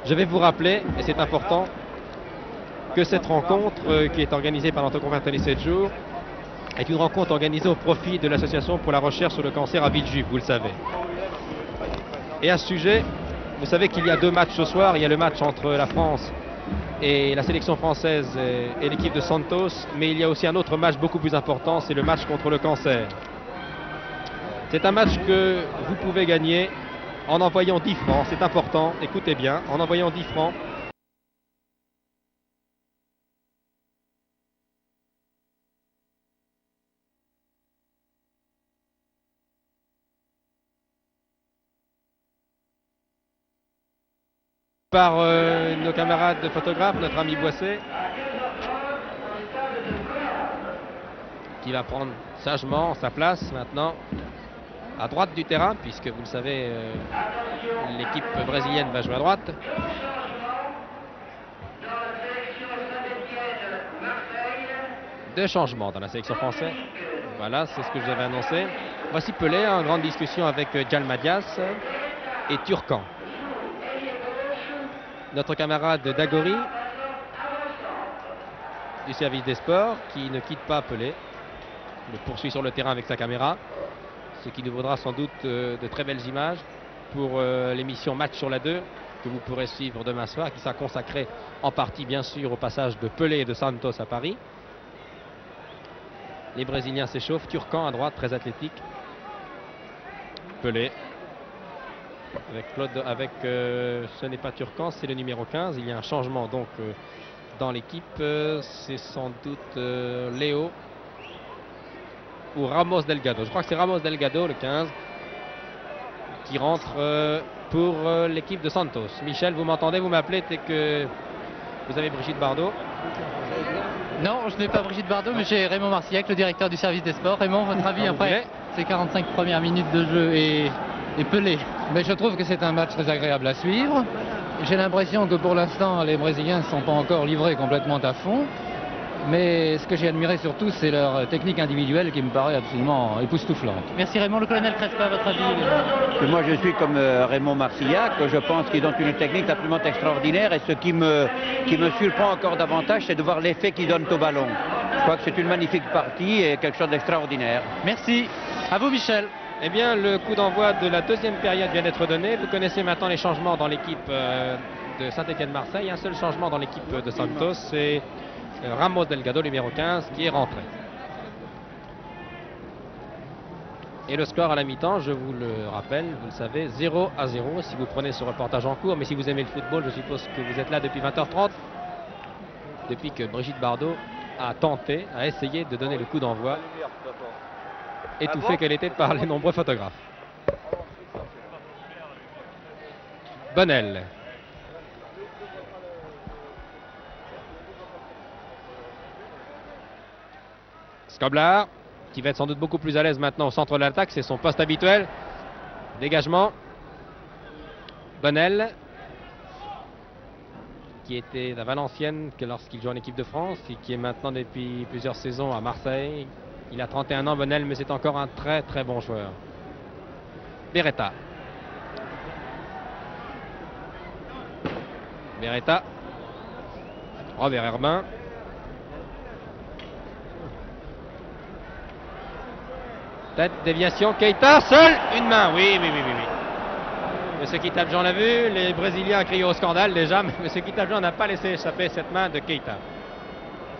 Je vais vous rappeler, et c'est important, que cette rencontre qui est organisée par notre confrère Tennis 7 jours est une rencontre organisée au profit de l'Association pour la recherche sur le cancer à Villejuif, vous le savez. Et à ce sujet, vous savez qu'il y a deux matchs ce soir. Il y a le match entre la France et la sélection française et l'équipe de Santos, mais il y a aussi un autre match beaucoup plus important, c'est le match contre le cancer. C'est un match que vous pouvez gagner en envoyant 10 francs, c'est important, écoutez bien, en envoyant 10 francs par nos camarades photographes, notre ami Boisset, qui va prendre sagement sa place maintenant à droite du terrain, puisque vous le savez, l'équipe brésilienne va jouer à droite. Deux changements dans la sélection française. Voilà, c'est ce que je vous avais annoncé. Voici Pelé en grande discussion avec Djalmadias et Turcan. Notre camarade Dagori du service des sports qui ne quitte pas Pelé, le poursuit sur le terrain avec sa caméra, ce qui nous vaudra sans doute de très belles images pour l'émission Match sur la 2 que vous pourrez suivre demain soir, qui sera consacrée en partie bien sûr au passage de Pelé et de Santos à Paris. Les Brésiliens s'échauffent, Turcan à droite, très athlétique, Pelé avec Claude, ce n'est pas Turcan, c'est le numéro 15. Il y a un changement donc dans l'équipe, c'est sans doute Léo ou Ramos Delgado. Je crois que c'est Ramos Delgado, le 15, qui rentre pour l'équipe de Santos. Michel, vous m'entendez, vous m'appelez dès que vous avez Brigitte Bardot. Non, je n'ai pas Brigitte Bardot, mais j'ai Raymond Marcillac, le directeur du service des sports. Raymond, votre avis après ces 45 premières minutes de jeu et Pelé? Mais je trouve que c'est un match très agréable à suivre. J'ai l'impression que pour l'instant, les Brésiliens ne sont pas encore livrés complètement à fond. Mais ce que j'ai admiré surtout, c'est leur technique individuelle qui me paraît absolument époustouflante. Merci Raymond. Le colonel Crespa, votre avis? Moi je suis comme Raymond Marcillac, je pense qu'ils ont une technique absolument extraordinaire et ce qui me surprend encore davantage, c'est de voir l'effet qu'ils donnent au ballon. Je crois que c'est une magnifique partie et quelque chose d'extraordinaire. Merci. À vous Michel. Eh bien, le coup d'envoi de la deuxième période vient d'être donné. Vous connaissez maintenant les changements dans l'équipe de Saint-Étienne-Marseille. Un seul changement dans l'équipe de Santos, c'est Ramos Delgado, numéro 15, qui est rentré. Et le score à la mi-temps, je vous le rappelle, vous le savez, 0-0 si vous prenez ce reportage en cours. Mais si vous aimez le football, je suppose que vous êtes là depuis 20h30, depuis que Brigitte Bardot a tenté, a essayé de donner le coup d'envoi, étouffée qu'elle était par les nombreux photographes. Bonnel. Skoblar, qui va être sans doute beaucoup plus à l'aise maintenant au centre de l'attaque, c'est son poste habituel. Dégagement. Bonnel, qui était à Valenciennes lorsqu'il joue en équipe de France et qui est maintenant depuis plusieurs saisons à Marseille. Il a 31 ans, Bonnel, mais c'est encore un très très bon joueur. Beretta. Beretta. Robert Herbin. Tête, déviation, Keita, seul, une main, oui. Monsieur Keita-Jean l'a vu, les Brésiliens crient au scandale déjà, mais Monsieur Keita-Jean n'a pas laissé échapper cette main de Keita.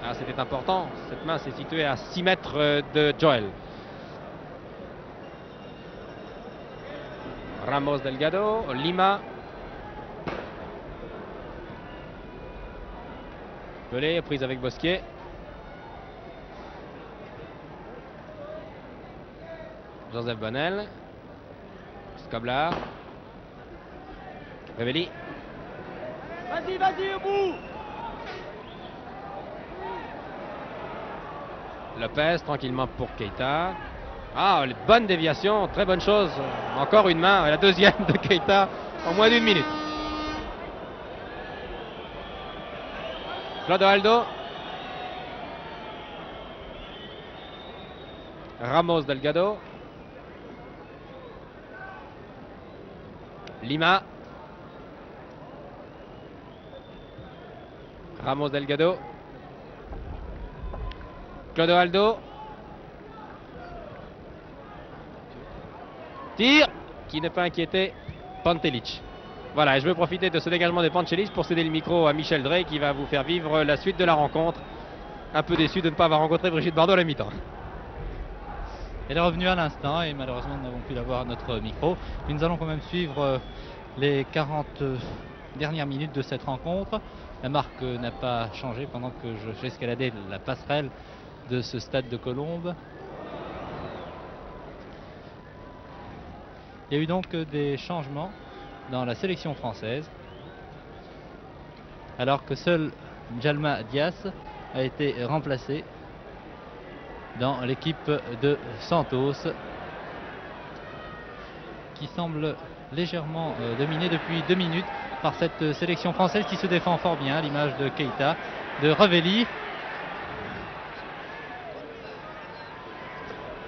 Ah, c'était important, cette main s'est située à 6 mètres de Joel. Ramos Delgado, Lima. Pelé, prise avec Bosquier. Joseph Bonnel. Scoblar. Revelli. Vas-y, au bout. Lopez, tranquillement pour Keita. Ah, bonne déviation, très bonne chose. Encore une main, la deuxième de Keita en moins d'une minute. Clodoaldo. Ramos Delgado. Lima. Ramos Delgado. Clodoaldo. Tir qui ne peut inquiéter Pantelic. Voilà, et je veux profiter de ce dégagement de Pantelic pour céder le micro à Michel Drey qui va vous faire vivre la suite de la rencontre. Un peu déçu de ne pas avoir rencontré Brigitte Bardot à la mi-temps. Elle est revenue à l'instant et malheureusement nous n'avons pu l'avoir à notre micro. Mais nous allons quand même suivre les 40 dernières minutes de cette rencontre. La marque n'a pas changé pendant que j'escaladais la passerelle de ce stade de Colombes. Il y a eu donc des changements dans la sélection française, alors que seul Djalma Dias a été remplacé dans l'équipe de Santos, qui semble légèrement dominée depuis 2 minutes par cette sélection française qui se défend fort bien, à l'image de Keita, de Revelli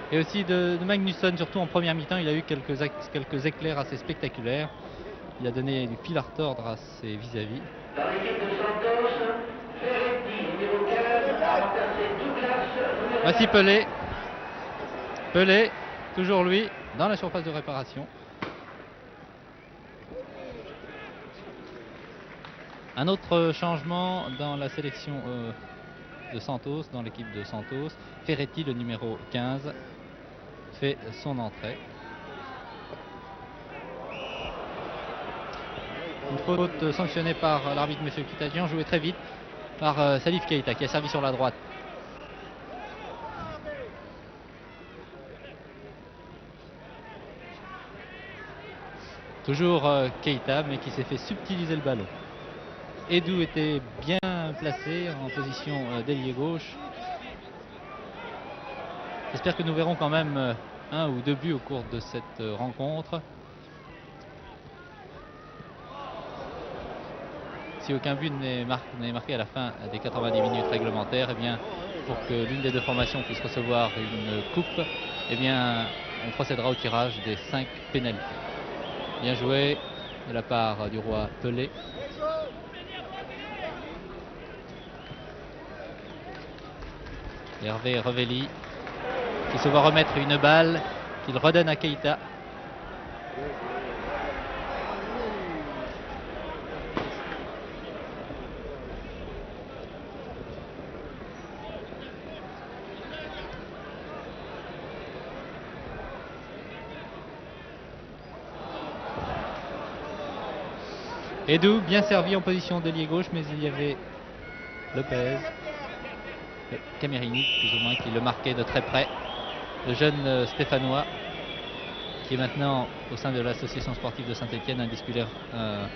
et aussi de Magnusson, surtout en première mi-temps. Il a eu quelques éclairs assez spectaculaires. Il a donné du fil à retordre à ses vis-à-vis. Dans l'équipe de Santos, Ferretti, numéro 15, a remplacé Douglas. Voici Pelé. Pelé, toujours lui, dans la surface de réparation. Un autre changement dans la sélection de Santos, dans l'équipe de Santos. Ferretti, le numéro 15, fait son entrée. Une faute sanctionnée par l'arbitre M. Kitadjian, jouée très vite par Salif Keita qui a servi sur la droite. Toujours Keita, mais qui s'est fait subtiliser le ballon. Edou était bien placé en position d'ailier gauche. J'espère que nous verrons quand même 1 ou 2 buts au cours de cette rencontre. Si aucun but n'est marqué à la fin des 90 minutes réglementaires, eh bien, pour que l'une des deux formations puisse recevoir une coupe, eh bien, on procédera au tirage des 5 pénalités. Bien joué de la part du roi Pelé. Hervé Revelli qui se voit remettre une balle qu'il redonne à Keita. Edou bien servi en position d'ailier gauche, mais il y avait Lopez, Camerini plus ou moins, qui le marquait de très près. Le jeune Stéphanois qui est maintenant au sein de l'association sportive de Saint-Etienne un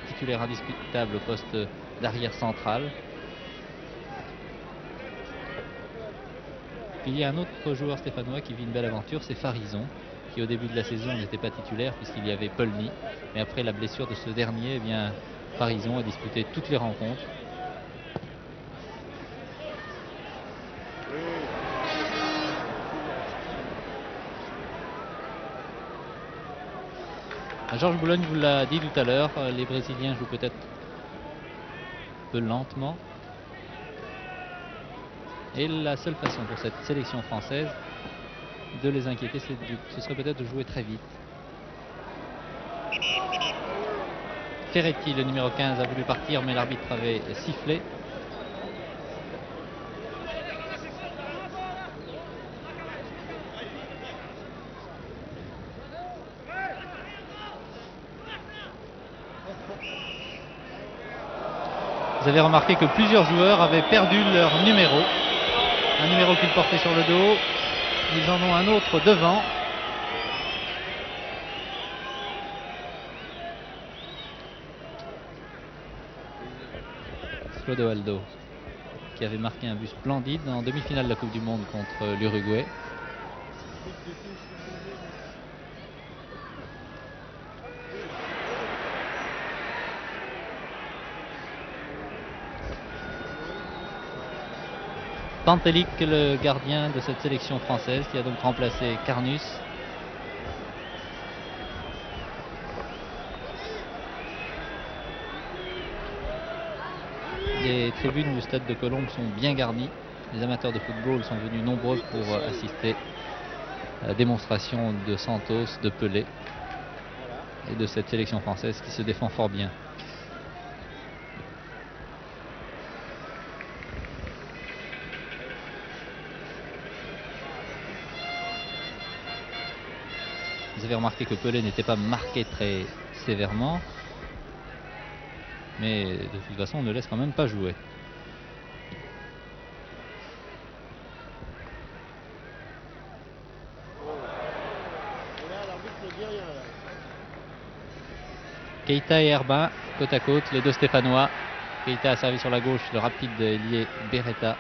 titulaire indiscutable au poste d'arrière central. Il y a un autre joueur stéphanois qui vit une belle aventure, c'est Farison, qui au début de la saison n'était pas titulaire puisqu'il y avait Polny, mais après la blessure de ce dernier, eh bien, Farison a disputé toutes les rencontres. Georges Boulogne vous l'a dit tout à l'heure, les Brésiliens jouent peut-être un peu lentement. Et la seule façon pour cette sélection française de les inquiéter, ce serait peut-être de jouer très vite. Ferretti, le numéro 15, a voulu partir, mais l'arbitre avait sifflé. Vous avez remarqué que plusieurs joueurs avaient perdu leur numéro. Un numéro qu'ils portaient sur le dos. Ils en ont un autre devant. Clodoaldo, qui avait marqué un but splendide en demi-finale de la Coupe du Monde contre l'Uruguay. Pantelic, le gardien de cette sélection française, qui a donc remplacé Carnus. Les tribunes du stade de Colombes sont bien garnies. Les amateurs de football sont venus nombreux pour assister à la démonstration de Santos, de Pelé et de cette sélection française qui se défend fort bien. Vous avez remarqué que Pelé n'était pas marqué très sévèrement, mais de toute façon on ne laisse quand même pas jouer. Keita et Herbin côte à côte, les deux Stéphanois. Keita a servi sur la gauche, le rapide ailier Beretta.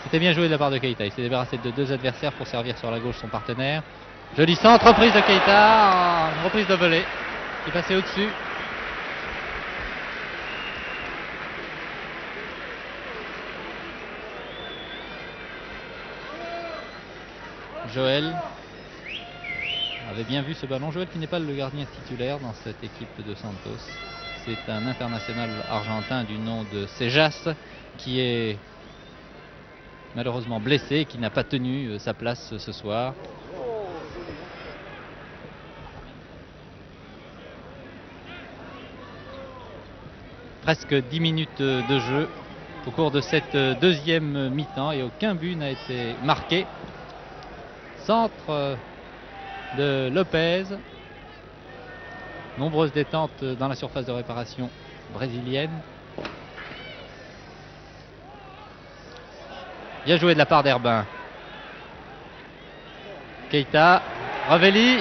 C'était bien joué de la part de Keita. Il s'est débarrassé de deux adversaires pour servir sur la gauche son partenaire. Joli centre, reprise de Keita, une reprise de volée. Il est passé au-dessus. Joël avait bien vu ce ballon. Joël qui n'est pas le gardien titulaire dans cette équipe de Santos. C'est un international argentin du nom de Sejas qui est malheureusement blessé, qui n'a pas tenu sa place ce soir. Presque 10 minutes de jeu au cours de cette deuxième mi-temps et aucun but n'a été marqué. Centre de Lopez. Nombreuses détentes dans la surface de réparation brésilienne. Bien joué de la part d'Herbin. Keita, Ravelli.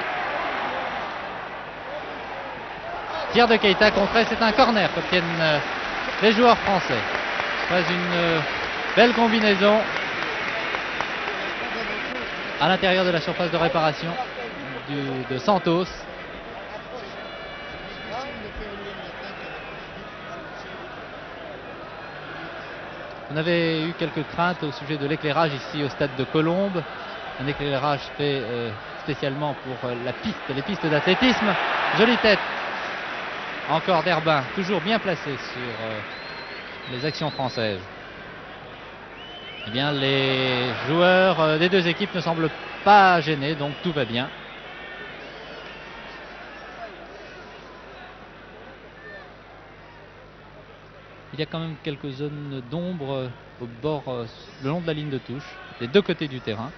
Tir de Keita contré, c'est un corner qu'obtiennent les joueurs français. Après une belle combinaison à l'intérieur de la surface de réparation de Santos. On avait eu quelques craintes au sujet de l'éclairage ici au stade de Colombes. Un éclairage fait spécialement pour les pistes d'athlétisme. Jolie tête encore d'Herbin, toujours bien placé sur les actions françaises. Eh bien, les joueurs des deux équipes ne semblent pas gênés, donc tout va bien. Il y a quand même quelques zones d'ombre au bord, le long de la ligne de touche, des deux côtés du terrain.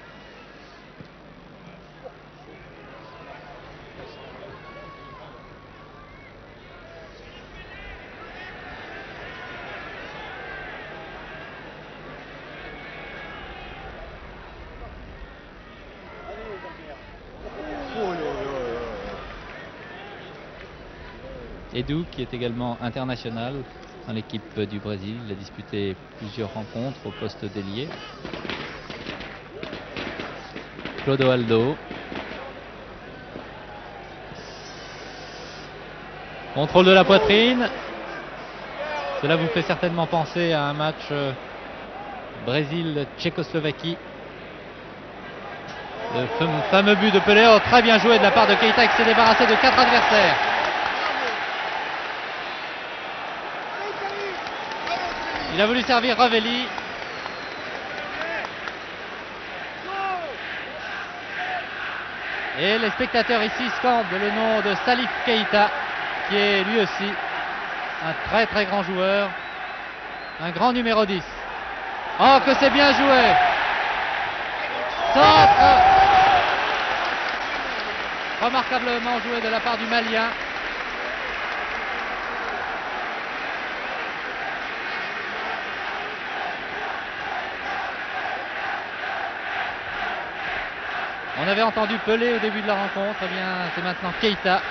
Edu, qui est également international dans l'équipe du Brésil, il a disputé plusieurs rencontres au poste d'ailier. Clodoaldo. Contrôle de la poitrine. Cela vous fait certainement penser à un match Brésil-Tchécoslovaquie. Le fameux but de Pelé, très bien joué de la part de Keita qui s'est débarrassé de 4 adversaires. Il a voulu servir Ravelli. Et les spectateurs ici scandent le nom de Salif Keita, qui est lui aussi un très très grand joueur, un grand numéro 10. Oh, que c'est bien joué! Centre! Remarquablement joué de la part du Malien. On avait entendu Pelé au début de la rencontre, eh bien c'est maintenant Keita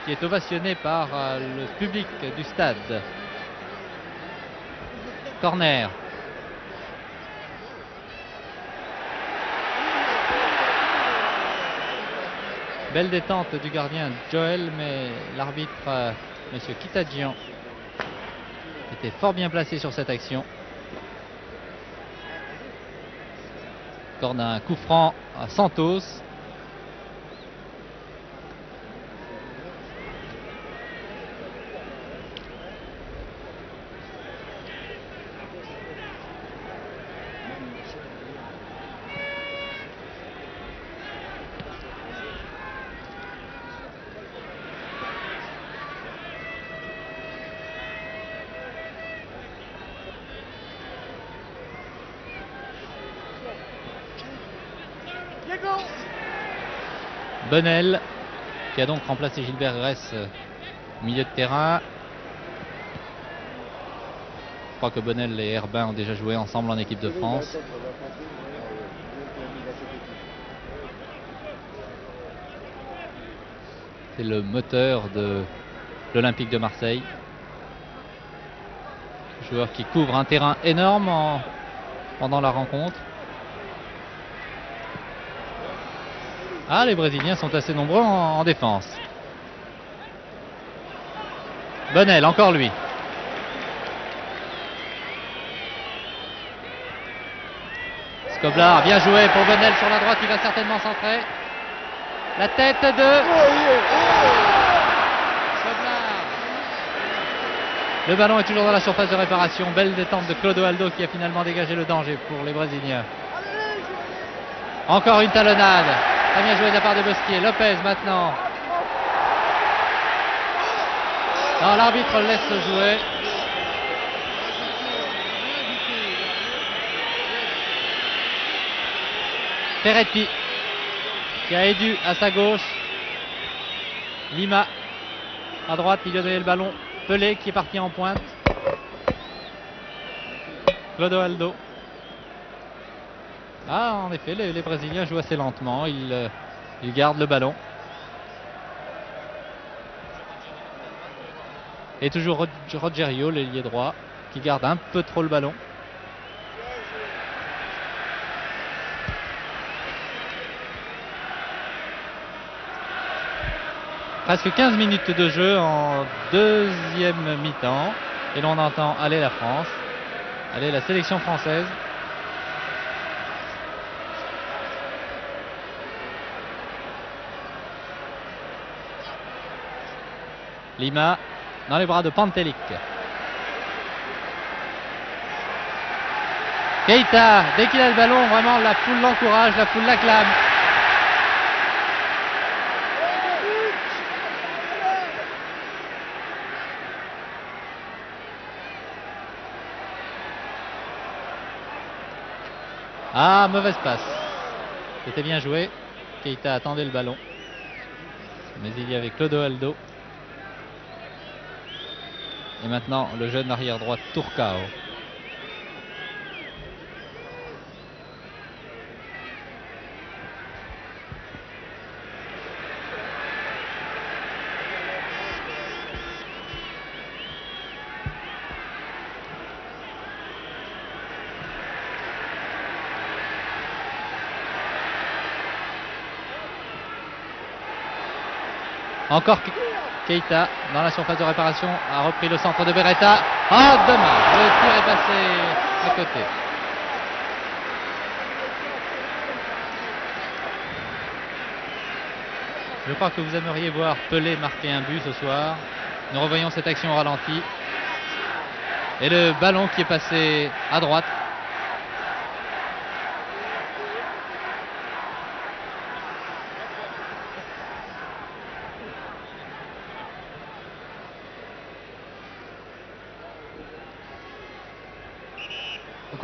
qui est ovationné par le public du stade. Corner. Belle détente du gardien Joel, mais l'arbitre, monsieur Kitadjian, était fort bien placé sur cette action. Encore d'un coup franc à Santos. Bonnel qui a donc remplacé Gilbert Gress au milieu de terrain. Je crois que Bonnel et Herbin ont déjà joué ensemble en équipe de France. C'est le moteur de l'Olympique de Marseille. Joueur qui couvre un terrain énorme pendant la rencontre. Ah, les Brésiliens sont assez nombreux en défense. Bonnel, encore lui. Skoblar, bien joué pour Bonnel sur la droite, il va certainement centrer. La tête de Skoblar. Le ballon est toujours dans la surface de réparation. Belle détente de Clodoaldo qui a finalement dégagé le danger pour les Brésiliens. Encore une talonnade. Très bien joué de la part de Bosquier. Lopez maintenant. Non, l'arbitre le laisse jouer. Ferretti qui a Edu à sa gauche. Lima à droite, il a donné le ballon. Pelé qui est parti en pointe. Clodoaldo. Ah, en effet, les Brésiliens jouent assez lentement. Ils gardent le ballon. Et toujours Rogerio, l'ailier droit, qui garde un peu trop le ballon. Presque 15 minutes de jeu en deuxième mi-temps. Et l'on entend aller la France. Allez, la sélection française. Lima dans les bras de Pantelic. Keita, dès qu'il a le ballon, vraiment la foule l'encourage, la foule l'acclame. Ah, mauvaise passe. C'était bien joué. Keita attendait le ballon. Mais il y avait Clodoaldo. Et maintenant, le jeune arrière droit Turcao. Encore Keita dans la surface de réparation a repris le centre de Beretta. Oh, dommage, le tir est passé à côté. Je crois que vous aimeriez voir Pelé marquer un but ce soir. Nous revoyons cette action au ralenti. Et le ballon qui est passé à droite.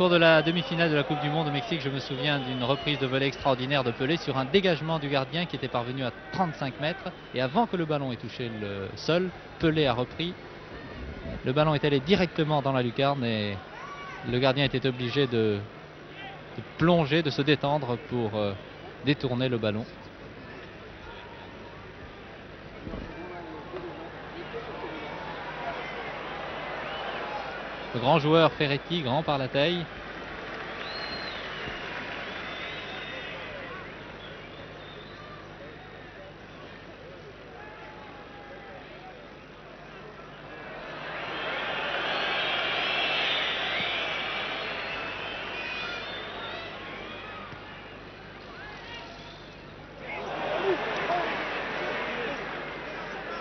cours de la demi-finale de la Coupe du Monde au Mexique, je me souviens d'une reprise de volée extraordinaire de Pelé sur un dégagement du gardien qui était parvenu à 35 mètres. Et avant que le ballon ait touché le sol, Pelé a repris. Le ballon est allé directement dans la lucarne et le gardien était obligé de plonger, de se détendre pour détourner le ballon. Le grand joueur Ferretti, grand par la taille.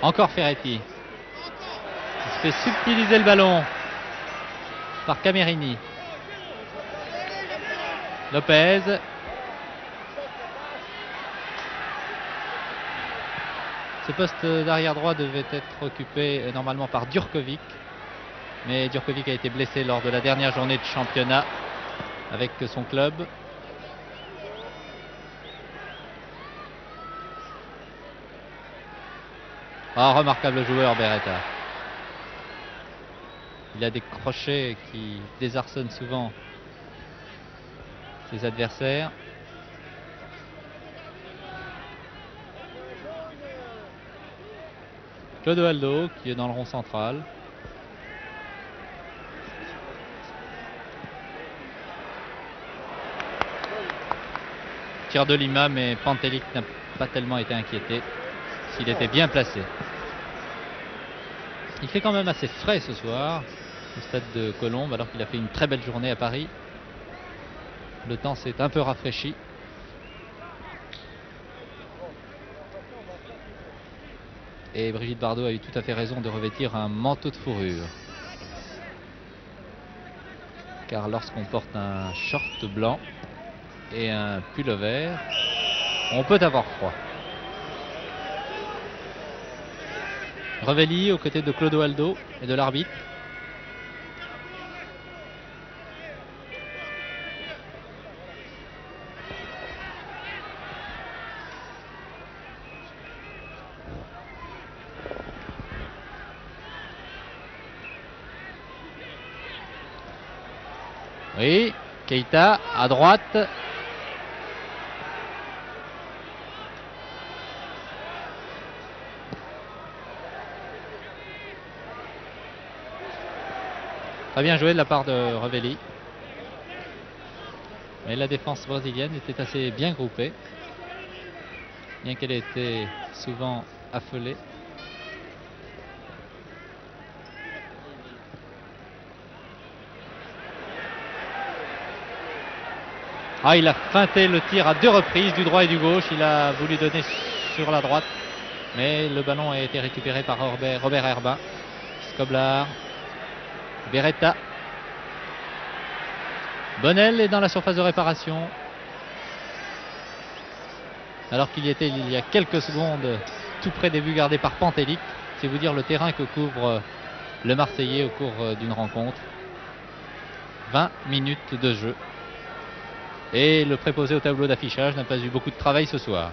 Encore Ferretti. Il se fait subtiliser le ballon par Camerini. Lopez. Ce poste d'arrière droit devait être occupé normalement par Djurkovic. Mais Djurkovic a été blessé lors de la dernière journée de championnat avec son club. Ah, remarquable joueur Beretta. Il a des crochets qui désarçonnent souvent ses adversaires. Clodoaldo qui est dans le rond central. Tir de Lima, mais Pantelic n'a pas tellement été inquiété s'il était bien placé. Il fait quand même assez frais ce soir au stade de Colombes, alors qu'il a fait une très belle journée à Paris. Le temps s'est un peu rafraîchi. Et Brigitte Bardot a eu tout à fait raison de revêtir un manteau de fourrure. Car lorsqu'on porte un short blanc et un pull vert, on peut avoir froid. Revelli aux côtés de Clodoaldo et de l'arbitre. Oui, Keita à droite. Très bien joué de la part de Revelli. Mais la défense brésilienne était assez bien groupée, bien qu'elle ait été souvent affolée. Ah, il a feinté le tir à 2 reprises du droit et du gauche. Il a voulu donner sur la droite, mais le ballon a été récupéré par Robert Herbin. Skoblar, Beretta. Bonnel est dans la surface de réparation. Alors qu'il y était il y a quelques secondes tout près des buts gardés par Pantelic. C'est vous dire le terrain que couvre le Marseillais au cours d'une rencontre. 20 minutes de jeu. Et le préposé au tableau d'affichage n'a pas eu beaucoup de travail ce soir.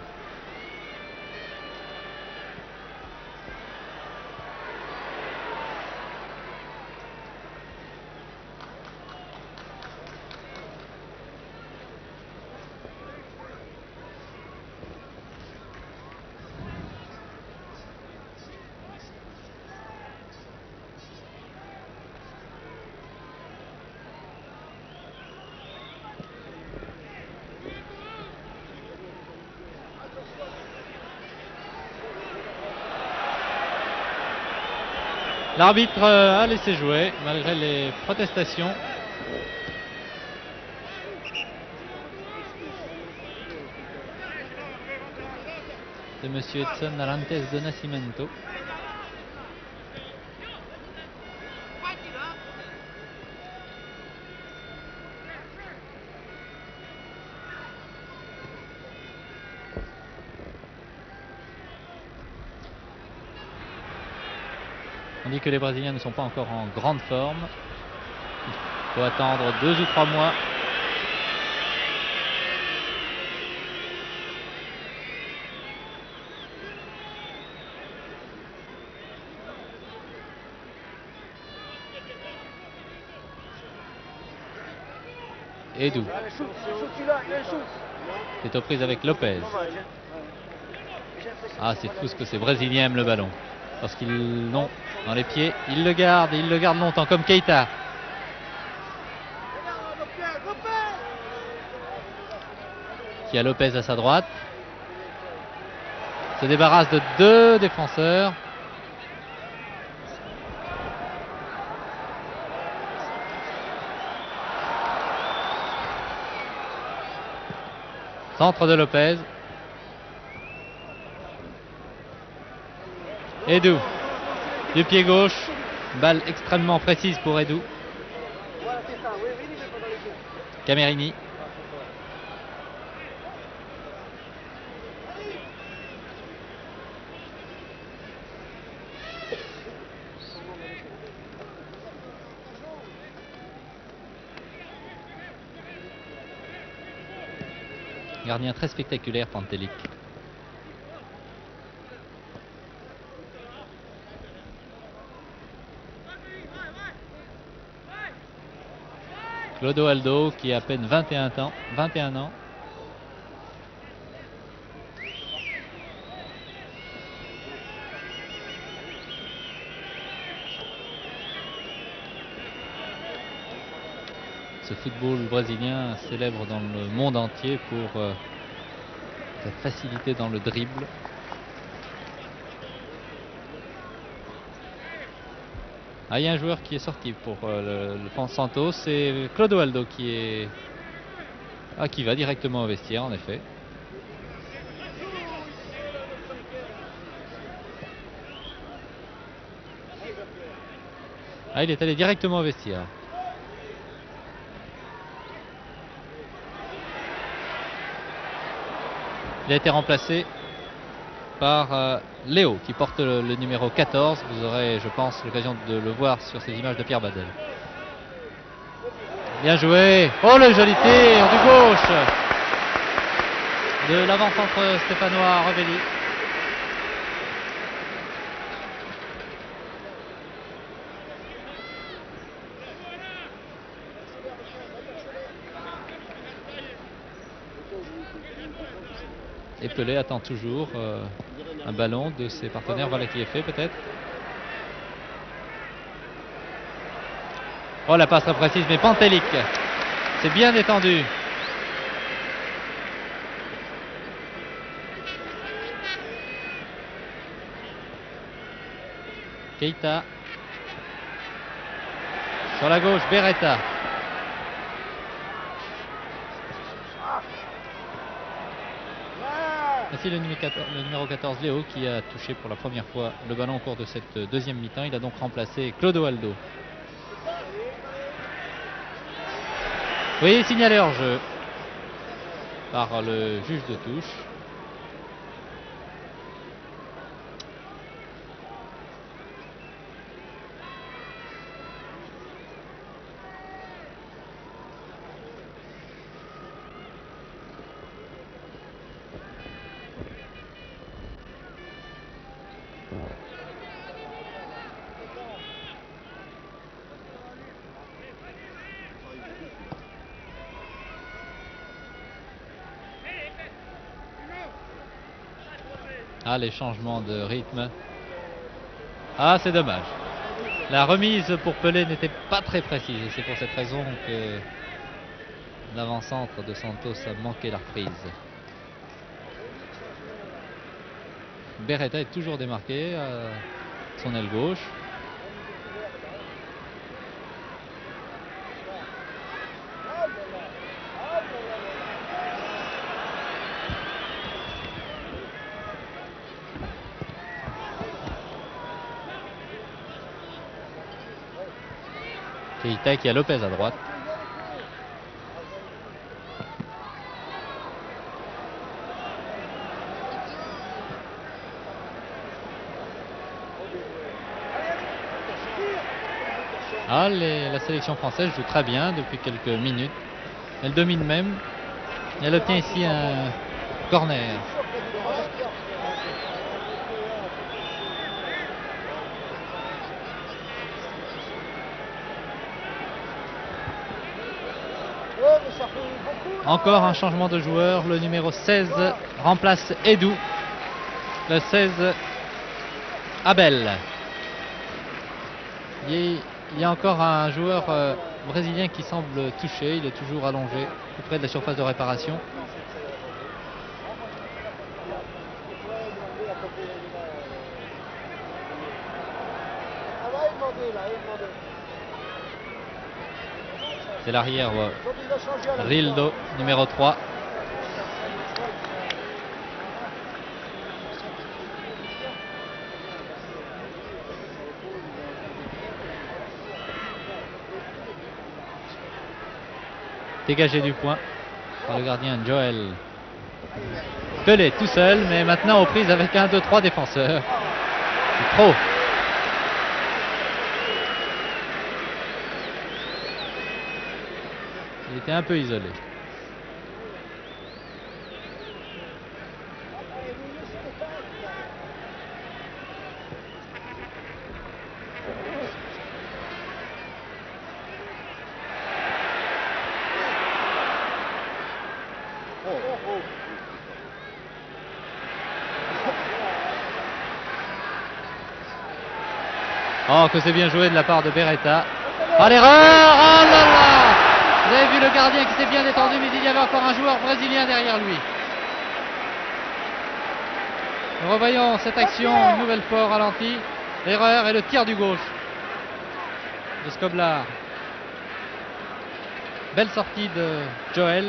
L'arbitre a laissé jouer malgré les protestations. De monsieur Edson Arantes de Nascimento. On dit que les Brésiliens ne sont pas encore en grande forme. Il faut attendre 2 ou 3 mois. Edu est aux prises avec Lopez. Ah, c'est fou ce que ces Brésiliens aiment le ballon. Parce qu'ils l'ont dans les pieds, ils le gardent et ils le gardent longtemps, comme Keita. Qui a Lopez à sa droite. Se débarrasse de 2 défenseurs. Centre de Lopez. Edu. Du pied gauche. Balle extrêmement précise pour Edu. Camerini. Gardien très spectaculaire, Pantelic. Clodoaldo qui a à peine 21 ans. Ce football brésilien célèbre dans le monde entier pour sa facilité dans le dribble. Ah, il y a un joueur qui est sorti pour le Santos, c'est Clodoaldo qui va directement au vestiaire en effet. Ah, il est allé directement au vestiaire. Il a été remplacé par Léo qui porte le numéro 14. Vous aurez, je pense, l'occasion de le voir sur ces images de Pierre Badel. Bien joué. Oh, le joli tir du gauche de l'avant-centre stéphanois Revelli. Et Pelé attend toujours un ballon de ses partenaires. Voilà qui est fait peut-être. Oh, la passe très précise, mais Pantelic. C'est bien détendu. Keita. Sur la gauche, Beretta. Voici le numéro 14, Léo, qui a touché pour la première fois le ballon au cours de cette deuxième mi-temps. Il a donc remplacé Clodoaldo. Oui, signalé hors jeu par le juge de touche. Ah, les changements de rythme. Ah, c'est dommage. La remise pour Pelé n'était pas très précise et c'est pour cette raison que l'avant-centre de Santos a manqué la reprise. Beretta est toujours démarqué à son aile gauche. Keita qui a Lopez à droite. Ah, la sélection française joue très bien depuis quelques minutes. Elle domine même. Elle obtient ici un corner. Encore un changement de joueur. Le numéro 16 remplace Edou. Le 16, Abel. Il y a encore un joueur brésilien qui semble touché. Il est toujours allongé tout près de la surface de réparation. C'est l'arrière Rildo, numéro 3. Dégagé du point par le gardien Joël Pelé tout seul, mais maintenant aux prises avec 1, 2, 3 défenseurs. C'est trop. Il était un peu isolé. Oh, que c'est bien joué de la part de Beretta. Ah, l'erreur! Oh là là! Vous avez vu le gardien qui s'est bien détendu, mais il y avait encore un joueur brésilien derrière lui. Nous revoyons cette action une nouvelle fois au ralenti. L'erreur et le tir du gauche de Skoblar. Belle sortie de Joël.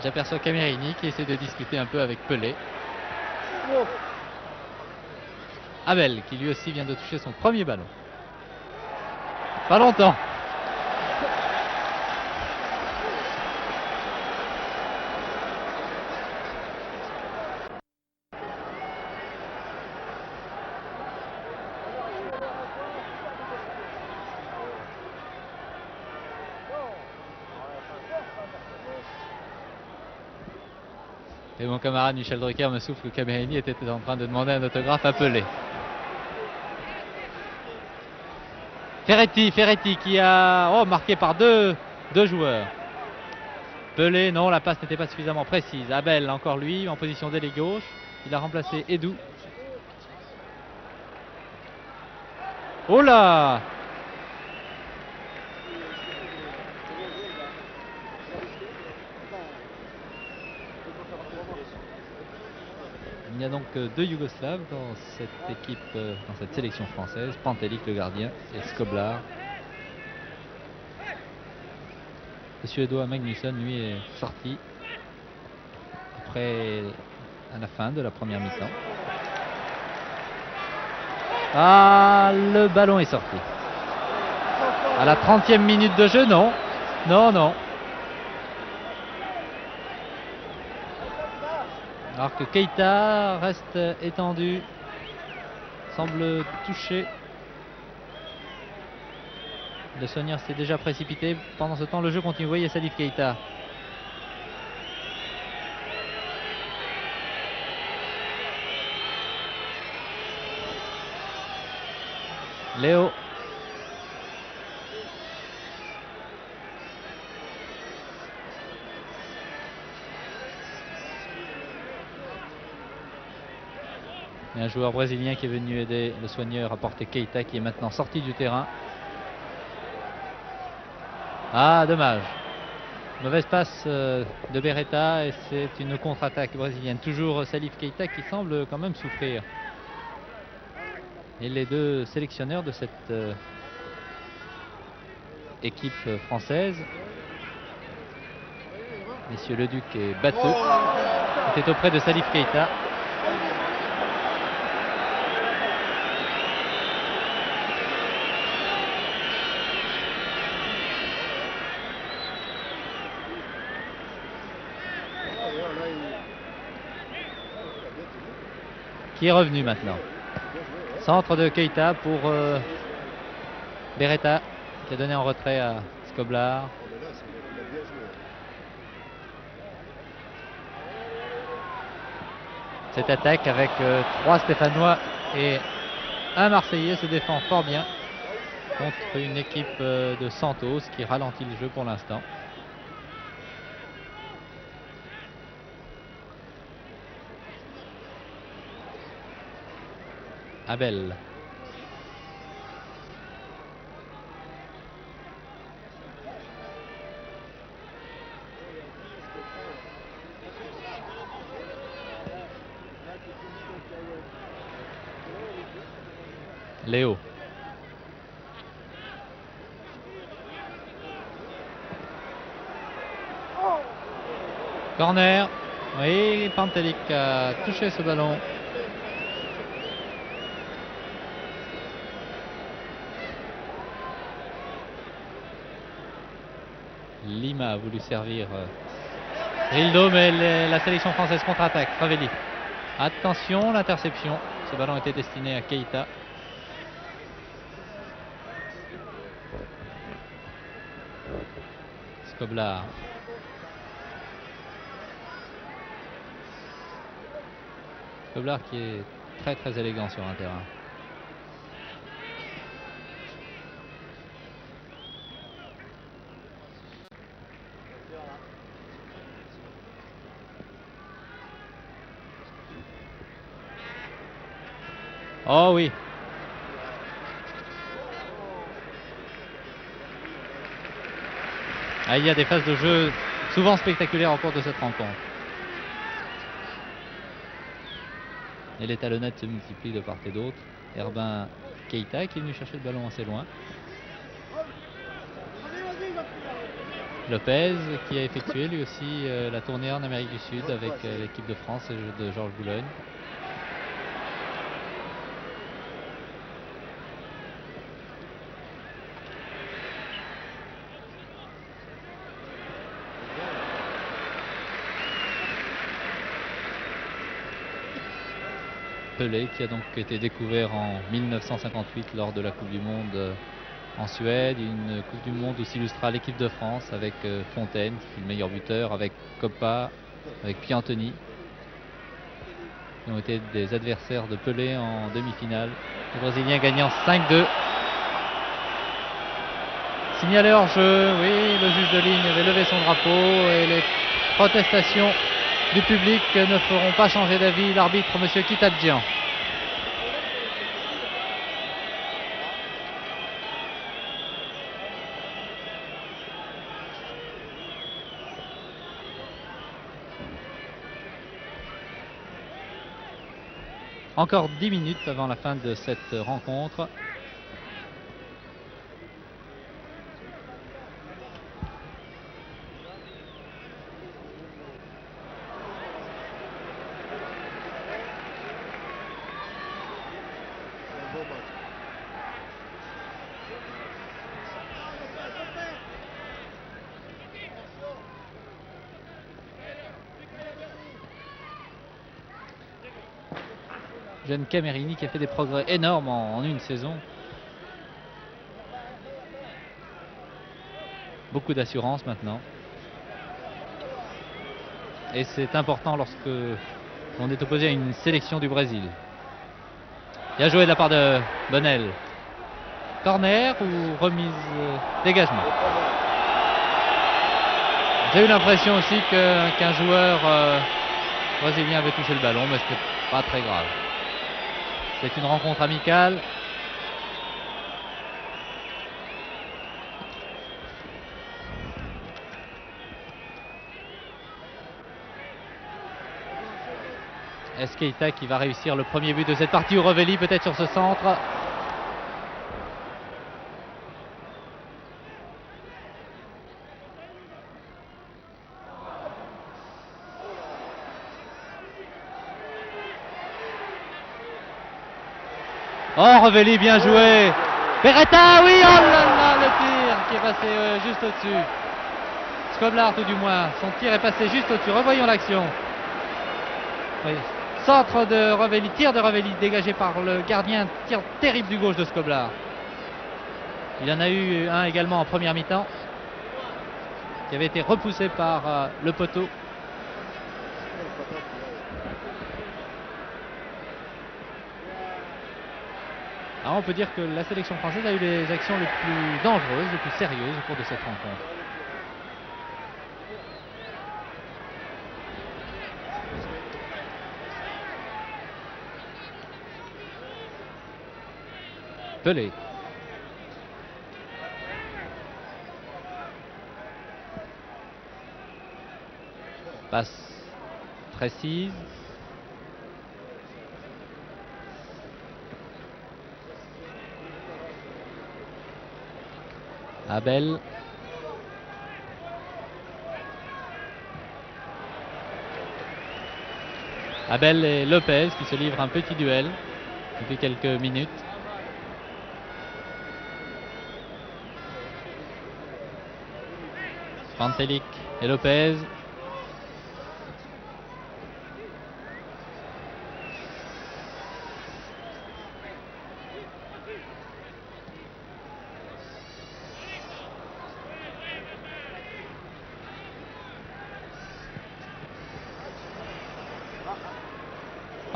J'aperçois Camerini qui essaie de discuter un peu avec Pelé. Abel qui lui aussi vient de toucher son premier ballon. Pas longtemps. Et mon camarade Michel Drucker me souffle que Camerini était en train de demander un autographe à Pelé. Ferretti qui a marqué par deux joueurs. Pelé, non, la passe n'était pas suffisamment précise. Abel, encore lui, en position d'ailier gauche. Il a remplacé Edou. Oh là! Il y a donc deux Yougoslaves dans cette équipe, dans cette sélection française. Pantelic le gardien et Skoblar. Le Suédois Magnusson, lui, est sorti à la fin de la première mi-temps. Ah, le ballon est sorti. À la 30e minute de jeu, non. Non. Alors que Keita reste étendu, semble touché. Le soigneur s'est déjà précipité. Pendant ce temps, le jeu continue. Vous voyez Salif Keita. Léo. Et un joueur brésilien qui est venu aider le soigneur à porter Keita, qui est maintenant sorti du terrain. Ah, dommage. Mauvaise passe de Beretta et c'est une contre-attaque brésilienne. Toujours Salif Keita qui semble quand même souffrir. Et les deux sélectionneurs de cette équipe française, messieurs Leduc et Bateau, étaient auprès de Salif Keita. qui est revenu maintenant. Centre de Keita pour Beretta qui a donné en retrait à Skoblar. Cette attaque avec 3 Stéphanois et un Marseillais se défend fort bien contre une équipe de Santos qui ralentit le jeu pour l'instant. Abel. Léo. Corner. Oui, Pantelic a touché ce ballon. Lima a voulu servir Rildo, mais la sélection française contre-attaque. Ravelli. Attention, l'interception. Ce ballon était destiné à Keita. Skoblar. Skoblar qui est très très élégant sur un terrain. Oh oui. Ah, il y a des phases de jeu souvent spectaculaires au cours de cette rencontre. Et les talonnettes se multiplient de part et d'autre. Herbin Keita qui est venu chercher le ballon assez loin. Lopez qui a effectué lui aussi la tournée en Amérique du Sud avec l'équipe de France et de Georges Boulogne. Pelé qui a donc été découvert en 1958 lors de la Coupe du Monde en Suède, une Coupe du Monde où s'illustra l'équipe de France avec Fontaine qui fut le meilleur buteur, avec Coppa, avec Piantoni qui ont été des adversaires de Pelé en demi-finale. Les Brésiliens gagnant 5-2. Signalé hors jeu, oui, le juge de ligne avait levé son drapeau et les protestations du public ne feront pas changer d'avis l'arbitre monsieur Kitadjian. Encore 10 minutes avant la fin de cette rencontre. Jeune Camerini qui a fait des progrès énormes en une saison. Beaucoup d'assurance maintenant. Et c'est important lorsque on est opposé à une sélection du Brésil. Bien joué de la part de Bonnel. Corner ou remise dégagement. J'ai eu l'impression aussi qu'un joueur brésilien avait touché le ballon, mais ce n'était pas très grave. C'est une rencontre amicale. Est-ce Keita qui va réussir le premier but de cette partie ou Ravelli peut-être sur ce centre? Oh, Ravelli, bien joué. Beretta, oui, oh là là, le tir qui est passé juste au-dessus. Skoblar tout du moins, son tir est passé juste au-dessus. Revoyons l'action. Oui. Centre de Revelli, tir de Revelli dégagé par le gardien, tir terrible du gauche de Skoblar. Il en a eu un également en première mi-temps qui avait été repoussé par le poteau. Alors on peut dire que la sélection française a eu les actions les plus dangereuses, les plus sérieuses au cours de cette rencontre. Pelé. Passe précise. Abel. Abel et Lopez qui se livrent un petit duel depuis quelques minutes. Pantelic et Lopez.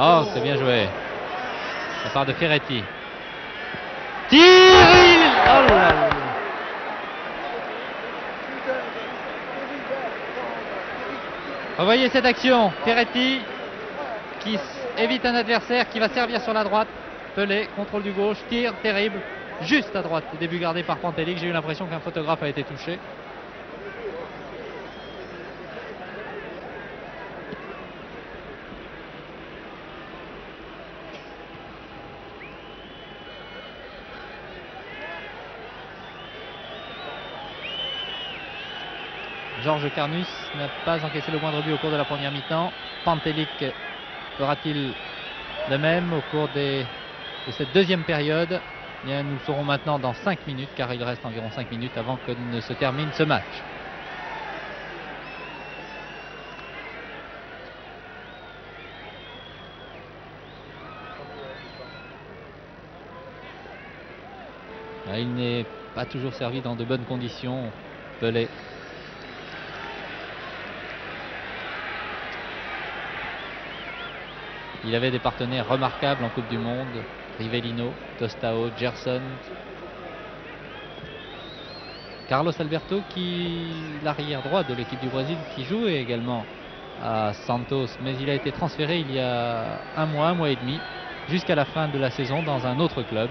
Oh, c'est bien joué. Ça part de Ferretti. Tir! Oh là là. Revoyez cette action. Ferretti qui évite un adversaire qui va servir sur la droite. Pelé, contrôle du gauche, tir terrible. Juste à droite. Début gardé par Pantelic. J'ai eu l'impression qu'un photographe a été touché. Georges Carnus n'a pas encaissé le moindre but au cours de la première mi-temps. Pantelic fera-t-il de même au cours de cette deuxième période? Eh bien, nous le saurons maintenant dans 5 minutes, car il reste environ 5 minutes avant que ne se termine ce match. Il n'est pas toujours servi dans de bonnes conditions, Pelé. Il avait des partenaires remarquables en Coupe du Monde, Rivellino, Tostao, Gerson, Carlos Alberto, l'arrière droit de l'équipe du Brésil, qui jouait également à Santos, mais il a été transféré il y a un mois et demi, jusqu'à la fin de la saison dans un autre club.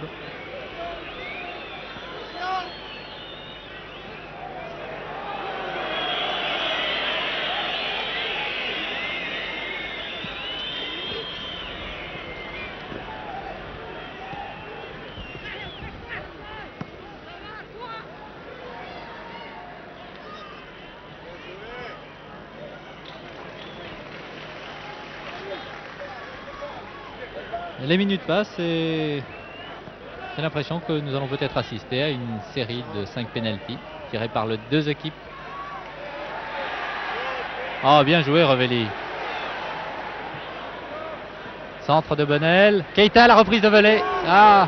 Les minutes passent et j'ai l'impression que nous allons peut-être assister à une série de 5 pénaltys tirés par les deux équipes. Oh, bien joué Revelli. Centre de Bonnel. Keita, la reprise de volée. Ah,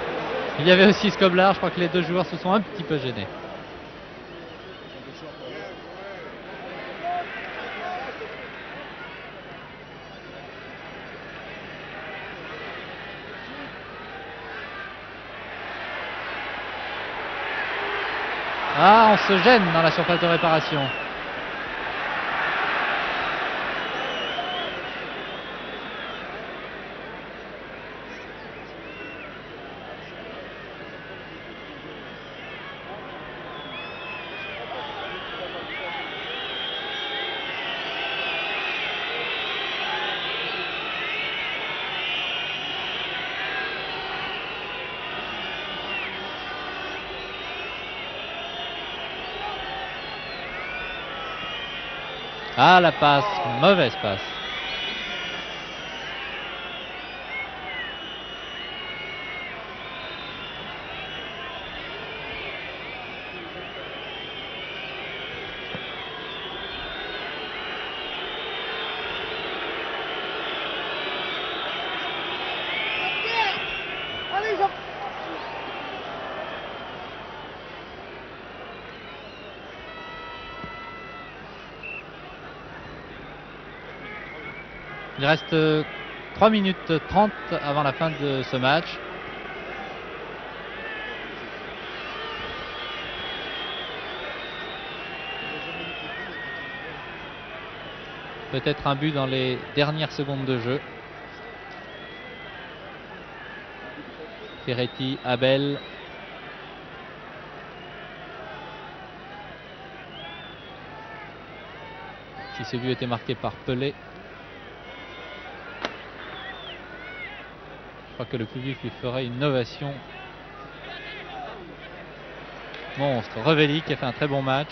il y avait aussi Skoblar. Je crois que les deux joueurs se sont un petit peu gênés. Ah, on se gêne dans la surface de réparation. Ah, la passe, mauvaise passe. Il reste 3 minutes 30 avant la fin de ce match. Peut-être un but dans les dernières secondes de jeu. Ferretti, Abel. Si ce but était marqué par Pelé, je crois que le public lui ferait une ovation monstre. Revelli qui a fait un très bon match.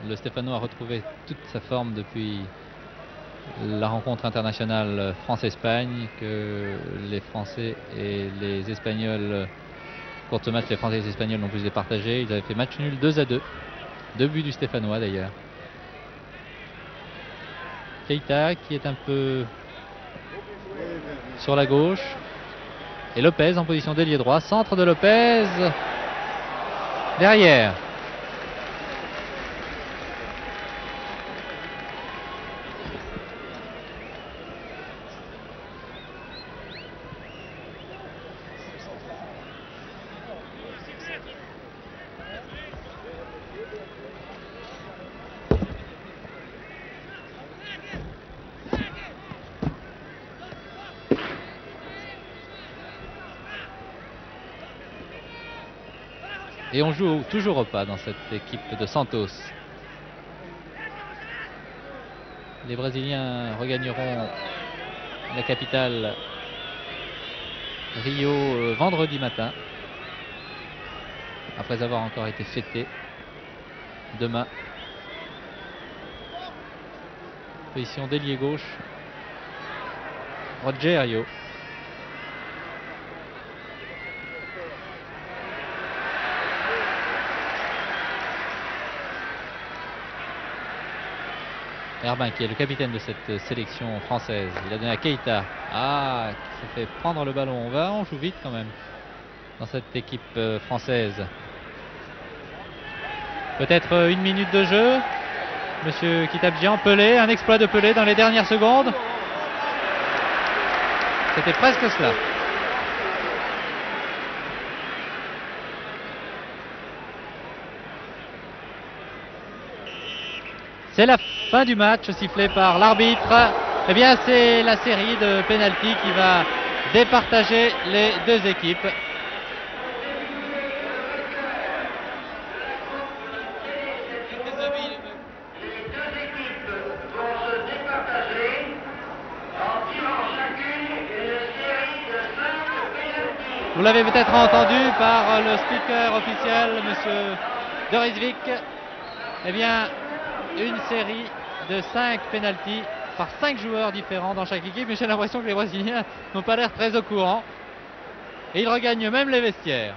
Le Stéphanois a retrouvé toute sa forme depuis la rencontre internationale France-Espagne, que les Français et les Espagnols, pour ce match, les Français et les Espagnols n'ont plus départagé. Ils avaient fait match nul 2-2. 2 buts du Stéphanois d'ailleurs. Keita qui est un peu sur la gauche. Et Lopez en position d'ailier droit. Centre de Lopez. Derrière. Et on joue toujours au pas dans cette équipe de Santos. Les Brésiliens regagneront la capitale Rio vendredi matin, après avoir encore été fêtés demain. Position d'ailier gauche, Rogerio. Herbin qui est le capitaine de cette sélection française. Il a donné à Keita. Ah, qui s'est fait prendre le ballon. On joue vite quand même dans cette équipe française. Peut-être 1 minute de jeu. Monsieur Kitabjian, Pelé, un exploit de Pelé dans les dernières secondes. C'était presque cela. C'est la fin du match sifflé par l'arbitre. Eh bien, c'est la série de pénaltys qui va départager les deux équipes. Vous l'avez peut-être entendu par le speaker officiel, monsieur Dorisvik. Eh bien, une série de 5 pénaltys par 5 joueurs différents dans chaque équipe. Mais j'ai l'impression que les Brésiliens n'ont pas l'air très au courant. Et ils regagnent même les vestiaires.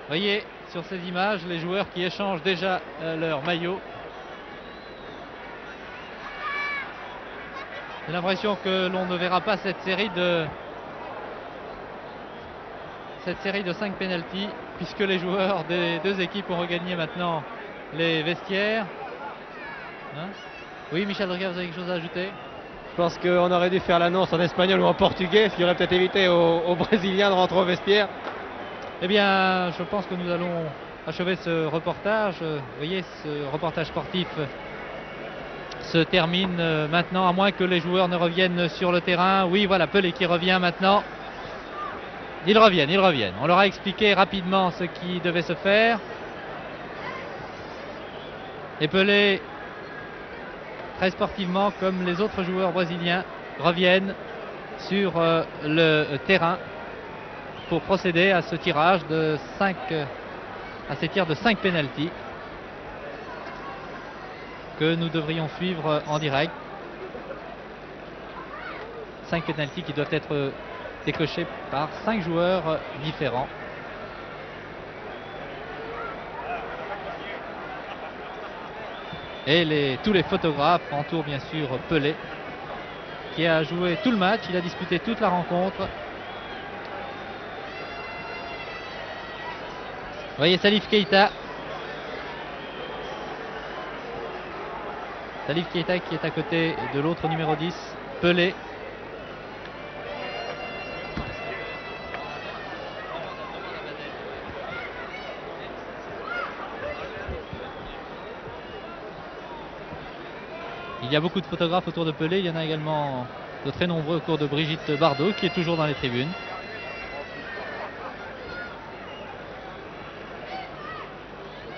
Voyez sur ces images les joueurs qui échangent déjà leur maillot. J'ai l'impression que l'on ne verra pas cette série de 5 pénaltys, puisque les joueurs des deux équipes ont regagné maintenant les vestiaires. Hein? Oui, Michel Drucker, vous avez quelque chose à ajouter? Je pense qu'on aurait dû faire l'annonce en espagnol ou en portugais, ce qui aurait peut-être évité aux Brésiliens de rentrer au vestiaire. Eh bien, je pense que nous allons achever ce reportage. Vous voyez, ce reportage sportif se termine maintenant, à moins que les joueurs ne reviennent sur le terrain. Oui, voilà, Pelé qui revient maintenant. Ils reviennent. On leur a expliqué rapidement ce qui devait se faire. Et Pelé, très sportivement, comme les autres joueurs brésiliens, reviennent sur le terrain pour procéder à ce tirage de 5, à ces tirs de 5 pénaltys que nous devrions suivre en direct. 5 pénaltys qui doivent être décochés par 5 joueurs différents. Et tous les photographes entourent bien sûr Pelé, qui a joué tout le match, il a disputé toute la rencontre. voyez Salif Keita. Salif Keita qui est à côté de l'autre numéro 10, Pelé. Il y a beaucoup de photographes autour de Pelé. Il y en a également de très nombreux autour de Brigitte Bardot qui est toujours dans les tribunes.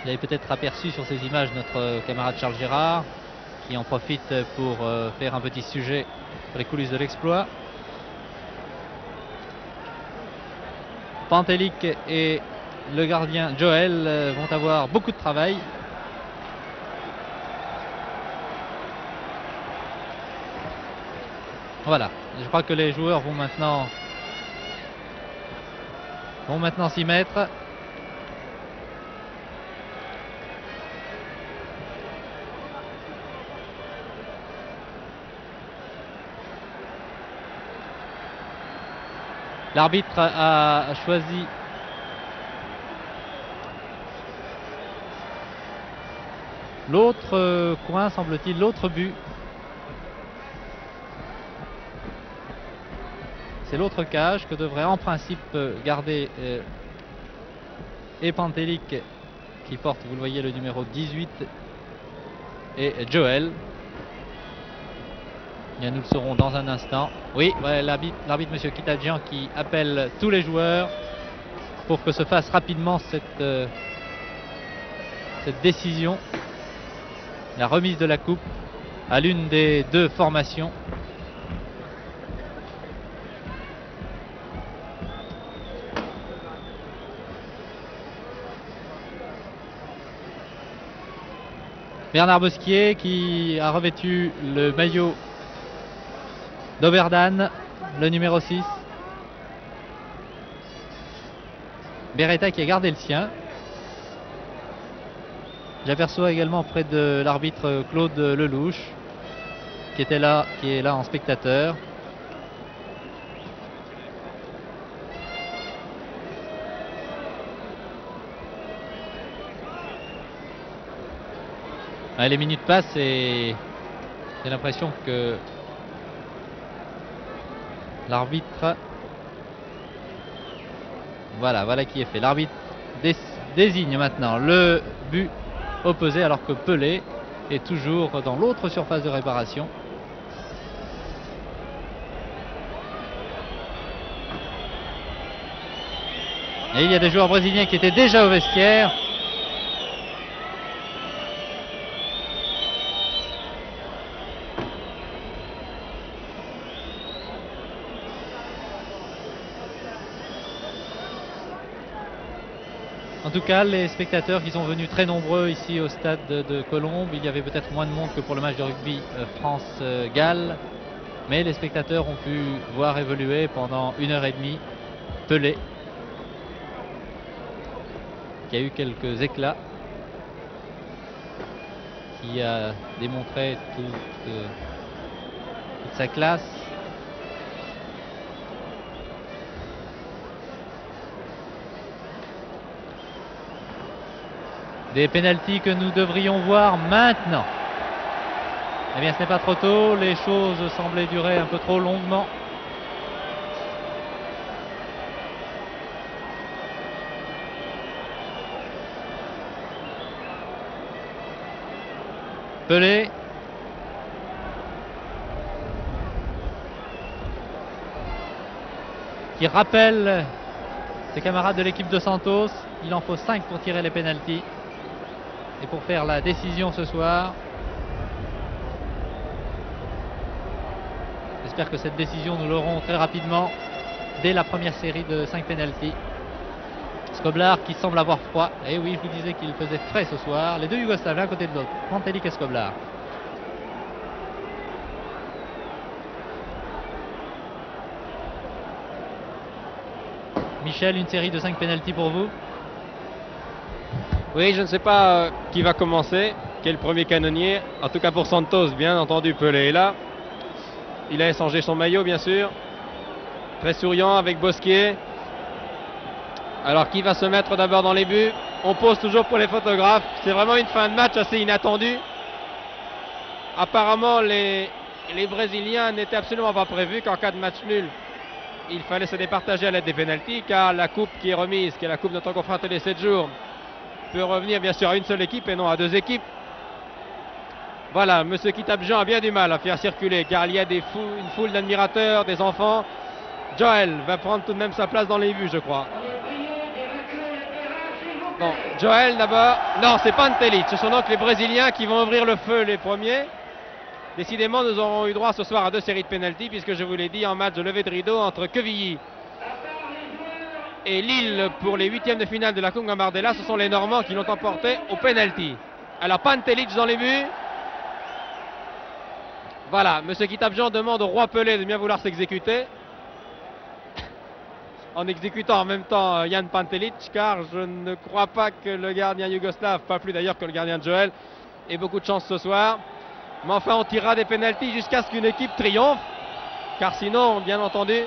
Vous avez peut-être aperçu sur ces images notre camarade Charles Gérard qui en profite pour faire un petit sujet sur les coulisses de l'exploit. Pantelic et le gardien Joel vont avoir beaucoup de travail. Voilà, je crois que les joueurs vont maintenant s'y mettre. L'arbitre a choisi l'autre coin, semble-t-il, l'autre but. C'est l'autre cage que devrait en principe garder et Pantelic qui porte, vous le voyez, le numéro 18 et Joel. Bien, nous le saurons dans un instant. Oui, ouais, l'arbitre monsieur Kitadjian qui appelle tous les joueurs pour que se fasse rapidement cette décision, la remise de la coupe à l'une des deux formations. Bernard Bosquier qui a revêtu le maillot d'Oberdan, le numéro 6. Beretta qui a gardé le sien. J'aperçois également près de l'arbitre Claude Lelouch qui est là en spectateur. Les minutes passent et j'ai l'impression que l'arbitre, voilà qui est fait. L'arbitre désigne maintenant le but opposé alors que Pelé est toujours dans l'autre surface de réparation. Et il y a des joueurs brésiliens qui étaient déjà au vestiaire. En tout cas, les spectateurs qui sont venus très nombreux ici au stade de Colombes, il y avait peut-être moins de monde que pour le match de rugby France-Galles, mais les spectateurs ont pu voir évoluer pendant 1h30 Pelé, qui a eu quelques éclats, qui a démontré toute sa classe. Des pénaltys que nous devrions voir maintenant. Eh bien, ce n'est pas trop tôt. Les choses semblaient durer un peu trop longuement. Pelé. Qui rappelle ses camarades de l'équipe de Santos. Il en faut 5 pour tirer les pénaltys. Et pour faire la décision ce soir. J'espère que cette décision nous l'aurons très rapidement dès la première série de 5 pénaltys. Skoblar qui semble avoir froid. Et oui, je vous disais qu'il faisait frais ce soir. Les deux Yougoslaves l'un côté de l'autre, Pantelic et Skoblar. Michel, une série de 5 pénaltys pour vous? Oui, je ne sais pas qui va commencer, qui est le premier canonnier. En tout cas pour Santos, bien entendu, Pelé est là. Il a échangé son maillot, bien sûr. Très souriant avec Bosquier. Alors qui va se mettre d'abord dans les buts? On pose toujours pour les photographes. C'est vraiment une fin de match assez inattendue. Apparemment, les Brésiliens n'étaient absolument pas prévus qu'en cas de match nul, il fallait se départager à l'aide des pénaltys, car la coupe qui est remise, qui est la coupe de notre confrère télé 7 jours, peut revenir bien sûr à une seule équipe et non à 2 équipes. Voilà, M. Kitabjian a bien du mal à faire circuler, car il y a une foule d'admirateurs, des enfants. Joel va prendre tout de même sa place dans les buts, je crois. Bon, Joel d'abord. Non, c'est Pantelic. Ce sont donc les Brésiliens qui vont ouvrir le feu les premiers. Décidément, nous aurons eu droit ce soir à 2 séries de pénaltys, puisque je vous l'ai dit, en match de levée de rideau entre Quevilly et Lille pour les 8e de finale de la Coupe Gambardella. Ce sont les Normands qui l'ont emporté au pénalty. Alors Pantelic dans les buts. Voilà, M. Kitabjian demande au roi Pelé de bien vouloir s'exécuter. En exécutant en même temps Jan Pantelic, car je ne crois pas que le gardien yougoslave, pas plus d'ailleurs que le gardien de Joel, ait beaucoup de chance ce soir. Mais enfin, on tirera des pénaltys jusqu'à ce qu'une équipe triomphe, car sinon, bien entendu,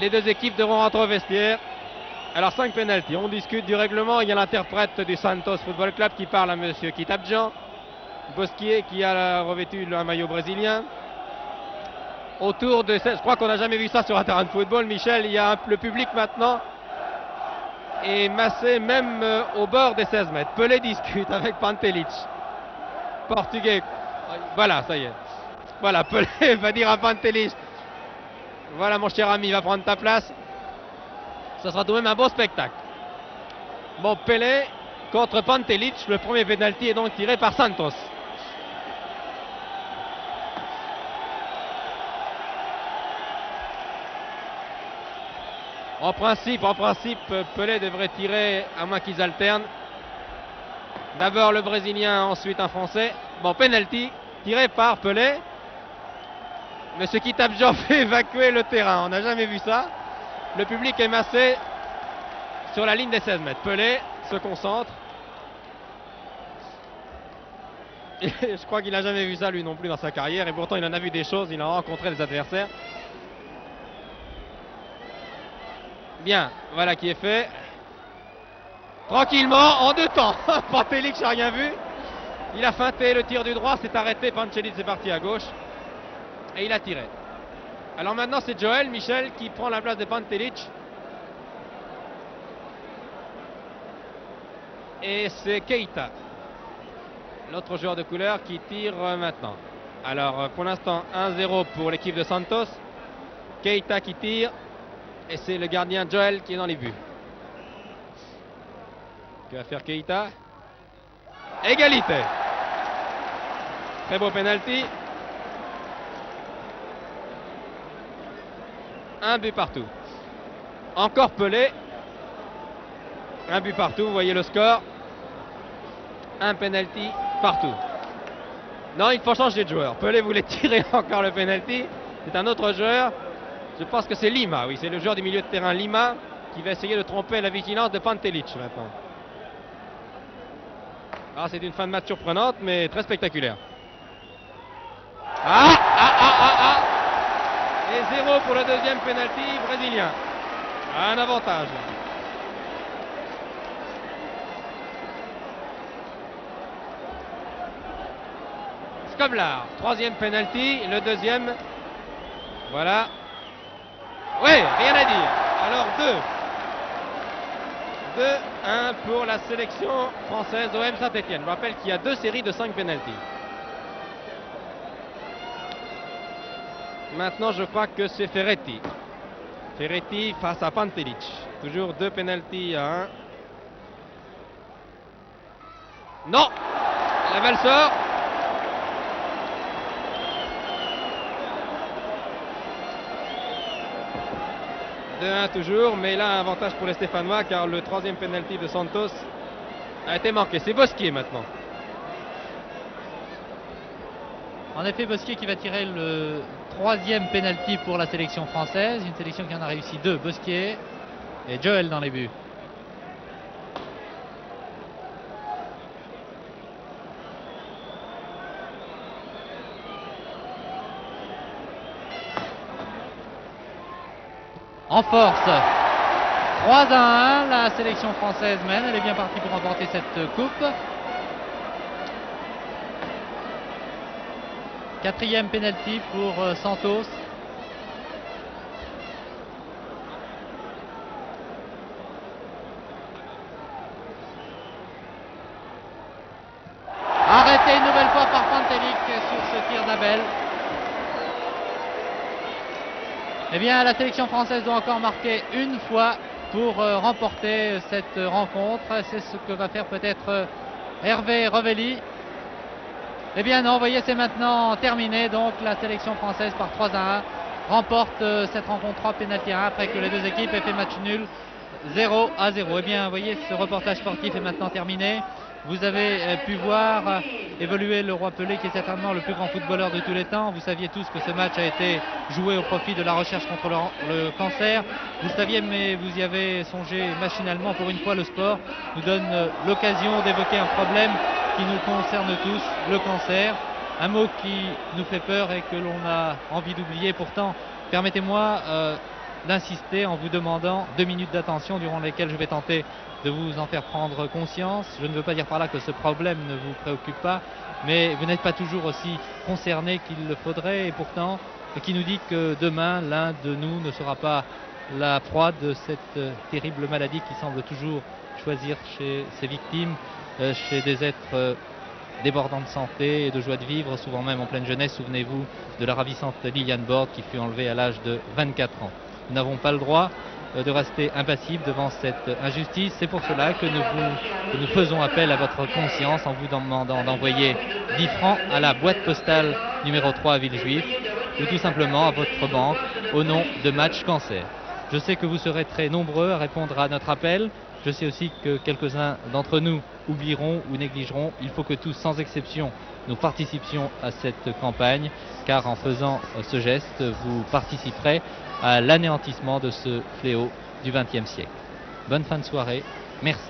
les 2 équipes devront rentrer au vestiaire. Alors 5 pénaltys, on discute du règlement. Il y a l'interprète du Santos Football Club qui parle à M. Kitabjian. Bosquier qui a revêtu un maillot brésilien. Autour de 16, je crois qu'on n'a jamais vu ça sur un terrain de football, Michel. Il y a le public maintenant est massé même au bord des 16 mètres. Pelé discute avec Pantelic. Portugais. Voilà, ça y est. Voilà, Pelé va dire à Pantelic, voilà mon cher ami, va prendre ta place. Ça sera tout de même un beau spectacle. Bon, Pelé contre Pantelic. Le premier pénalty est donc tiré par Santos. En principe, Pelé devrait tirer, à moins qu'ils alternent. D'abord le Brésilien, ensuite un Français. Bon, penalty, tiré par Pelé. Monsieur Kitabjian fait évacuer le terrain. On n'a jamais vu ça. Le public est massé sur la ligne des 16 mètres. Pelé se concentre. Et je crois qu'il n'a jamais vu ça lui non plus dans sa carrière. Et pourtant, il en a vu des choses. Il a rencontré des adversaires. Bien, voilà qui est fait. Tranquillement, en 2 temps. Pantelic n'a rien vu. Il a feinté le tir du droit, s'est arrêté. Pantelic est parti à gauche. Et il a tiré. Alors maintenant, c'est Joel, Michel, qui prend la place de Pantelic. Et c'est Keita, l'autre joueur de couleur, qui tire maintenant. Alors, pour l'instant, 1-0 pour l'équipe de Santos. Keita qui tire. Et c'est le gardien Joel qui est dans les buts. Que va faire Keita? Égalité. Très beau penalty. 1 but partout. Encore Pelé. 1 but partout, vous voyez le score. 1 penalty partout. Non, il faut changer de joueur. Pelé voulait tirer encore le penalty. C'est un autre joueur. Je pense que c'est Lima, oui, c'est le joueur du milieu de terrain Lima qui va essayer de tromper la vigilance de Pantelic maintenant. Ah, c'est une fin de match surprenante, mais très spectaculaire. Et 0 pour le deuxième penalty brésilien. Un avantage. Skoblar, 3e penalty, le deuxième. Voilà. Oui, rien à dire. Alors 2-1 pour la sélection française OM Saint-Etienne. Je rappelle qu'il y a 2 séries de 5 pénaltys. Maintenant, je crois que c'est Ferretti. Ferretti face à Pantelic. Toujours 2 pénaltys à 1. Non, la balle sort. « 2-1 toujours, mais là un avantage pour les Stéphanois car le 3e penalty de Santos a été manqué. C'est Bosquier maintenant. En effet, Bosquier qui va tirer le 3e penalty pour la sélection française. Une sélection qui en a réussi 2. Bosquier et Joel dans les buts. En force, 3-1, la sélection française mène, elle est bien partie pour remporter cette coupe. 4e penalty pour Santos. Arrêté une nouvelle fois par Pantelic sur ce tir d'Abel. Eh bien, la sélection française doit encore marquer une fois pour remporter cette rencontre. C'est ce que va faire peut-être Hervé Revelli. Eh bien non, vous voyez, c'est maintenant terminé. Donc la sélection française par 3-1 remporte cette rencontre 3 pénalty 1 après que les deux équipes aient fait match nul 0-0. Eh bien, vous voyez, ce reportage sportif est maintenant terminé. Vous avez pu voir évoluer le Roi Pelé, qui est certainement le plus grand footballeur de tous les temps. Vous saviez tous que ce match a été joué au profit de la recherche contre le cancer. Vous le saviez, mais vous y avez songé machinalement. Pour une fois, le sport nous donne l'occasion d'évoquer un problème qui nous concerne tous, le cancer. Un mot qui nous fait peur et que l'on a envie d'oublier. Pourtant, permettez-moi d'insister en vous demandant 2 minutes d'attention durant lesquelles je vais tenter de vous en faire prendre conscience. Je ne veux pas dire par là que ce problème ne vous préoccupe pas, mais vous n'êtes pas toujours aussi concerné qu'il le faudrait, et pourtant, qui nous dit que demain, l'un de nous ne sera pas la proie de cette terrible maladie qui semble toujours choisir chez ses victimes, chez des êtres débordants de santé et de joie de vivre, souvent même en pleine jeunesse. Souvenez-vous de la ravissante Liliane Borde qui fut enlevée à l'âge de 24 ans. Nous n'avons pas le droit de rester impassibles devant cette injustice. C'est pour cela que nous faisons appel à votre conscience en vous demandant d'envoyer 10 francs à la boîte postale numéro 3 à Villejuif, ou tout simplement à votre banque au nom de Match Cancer. Je sais que vous serez très nombreux à répondre à notre appel. Je sais aussi que quelques-uns d'entre nous oublieront ou négligeront. Il faut que tous, sans exception, nous participions à cette campagne, car en faisant ce geste, vous participerez à l'anéantissement de ce fléau du XXe siècle. Bonne fin de soirée, merci.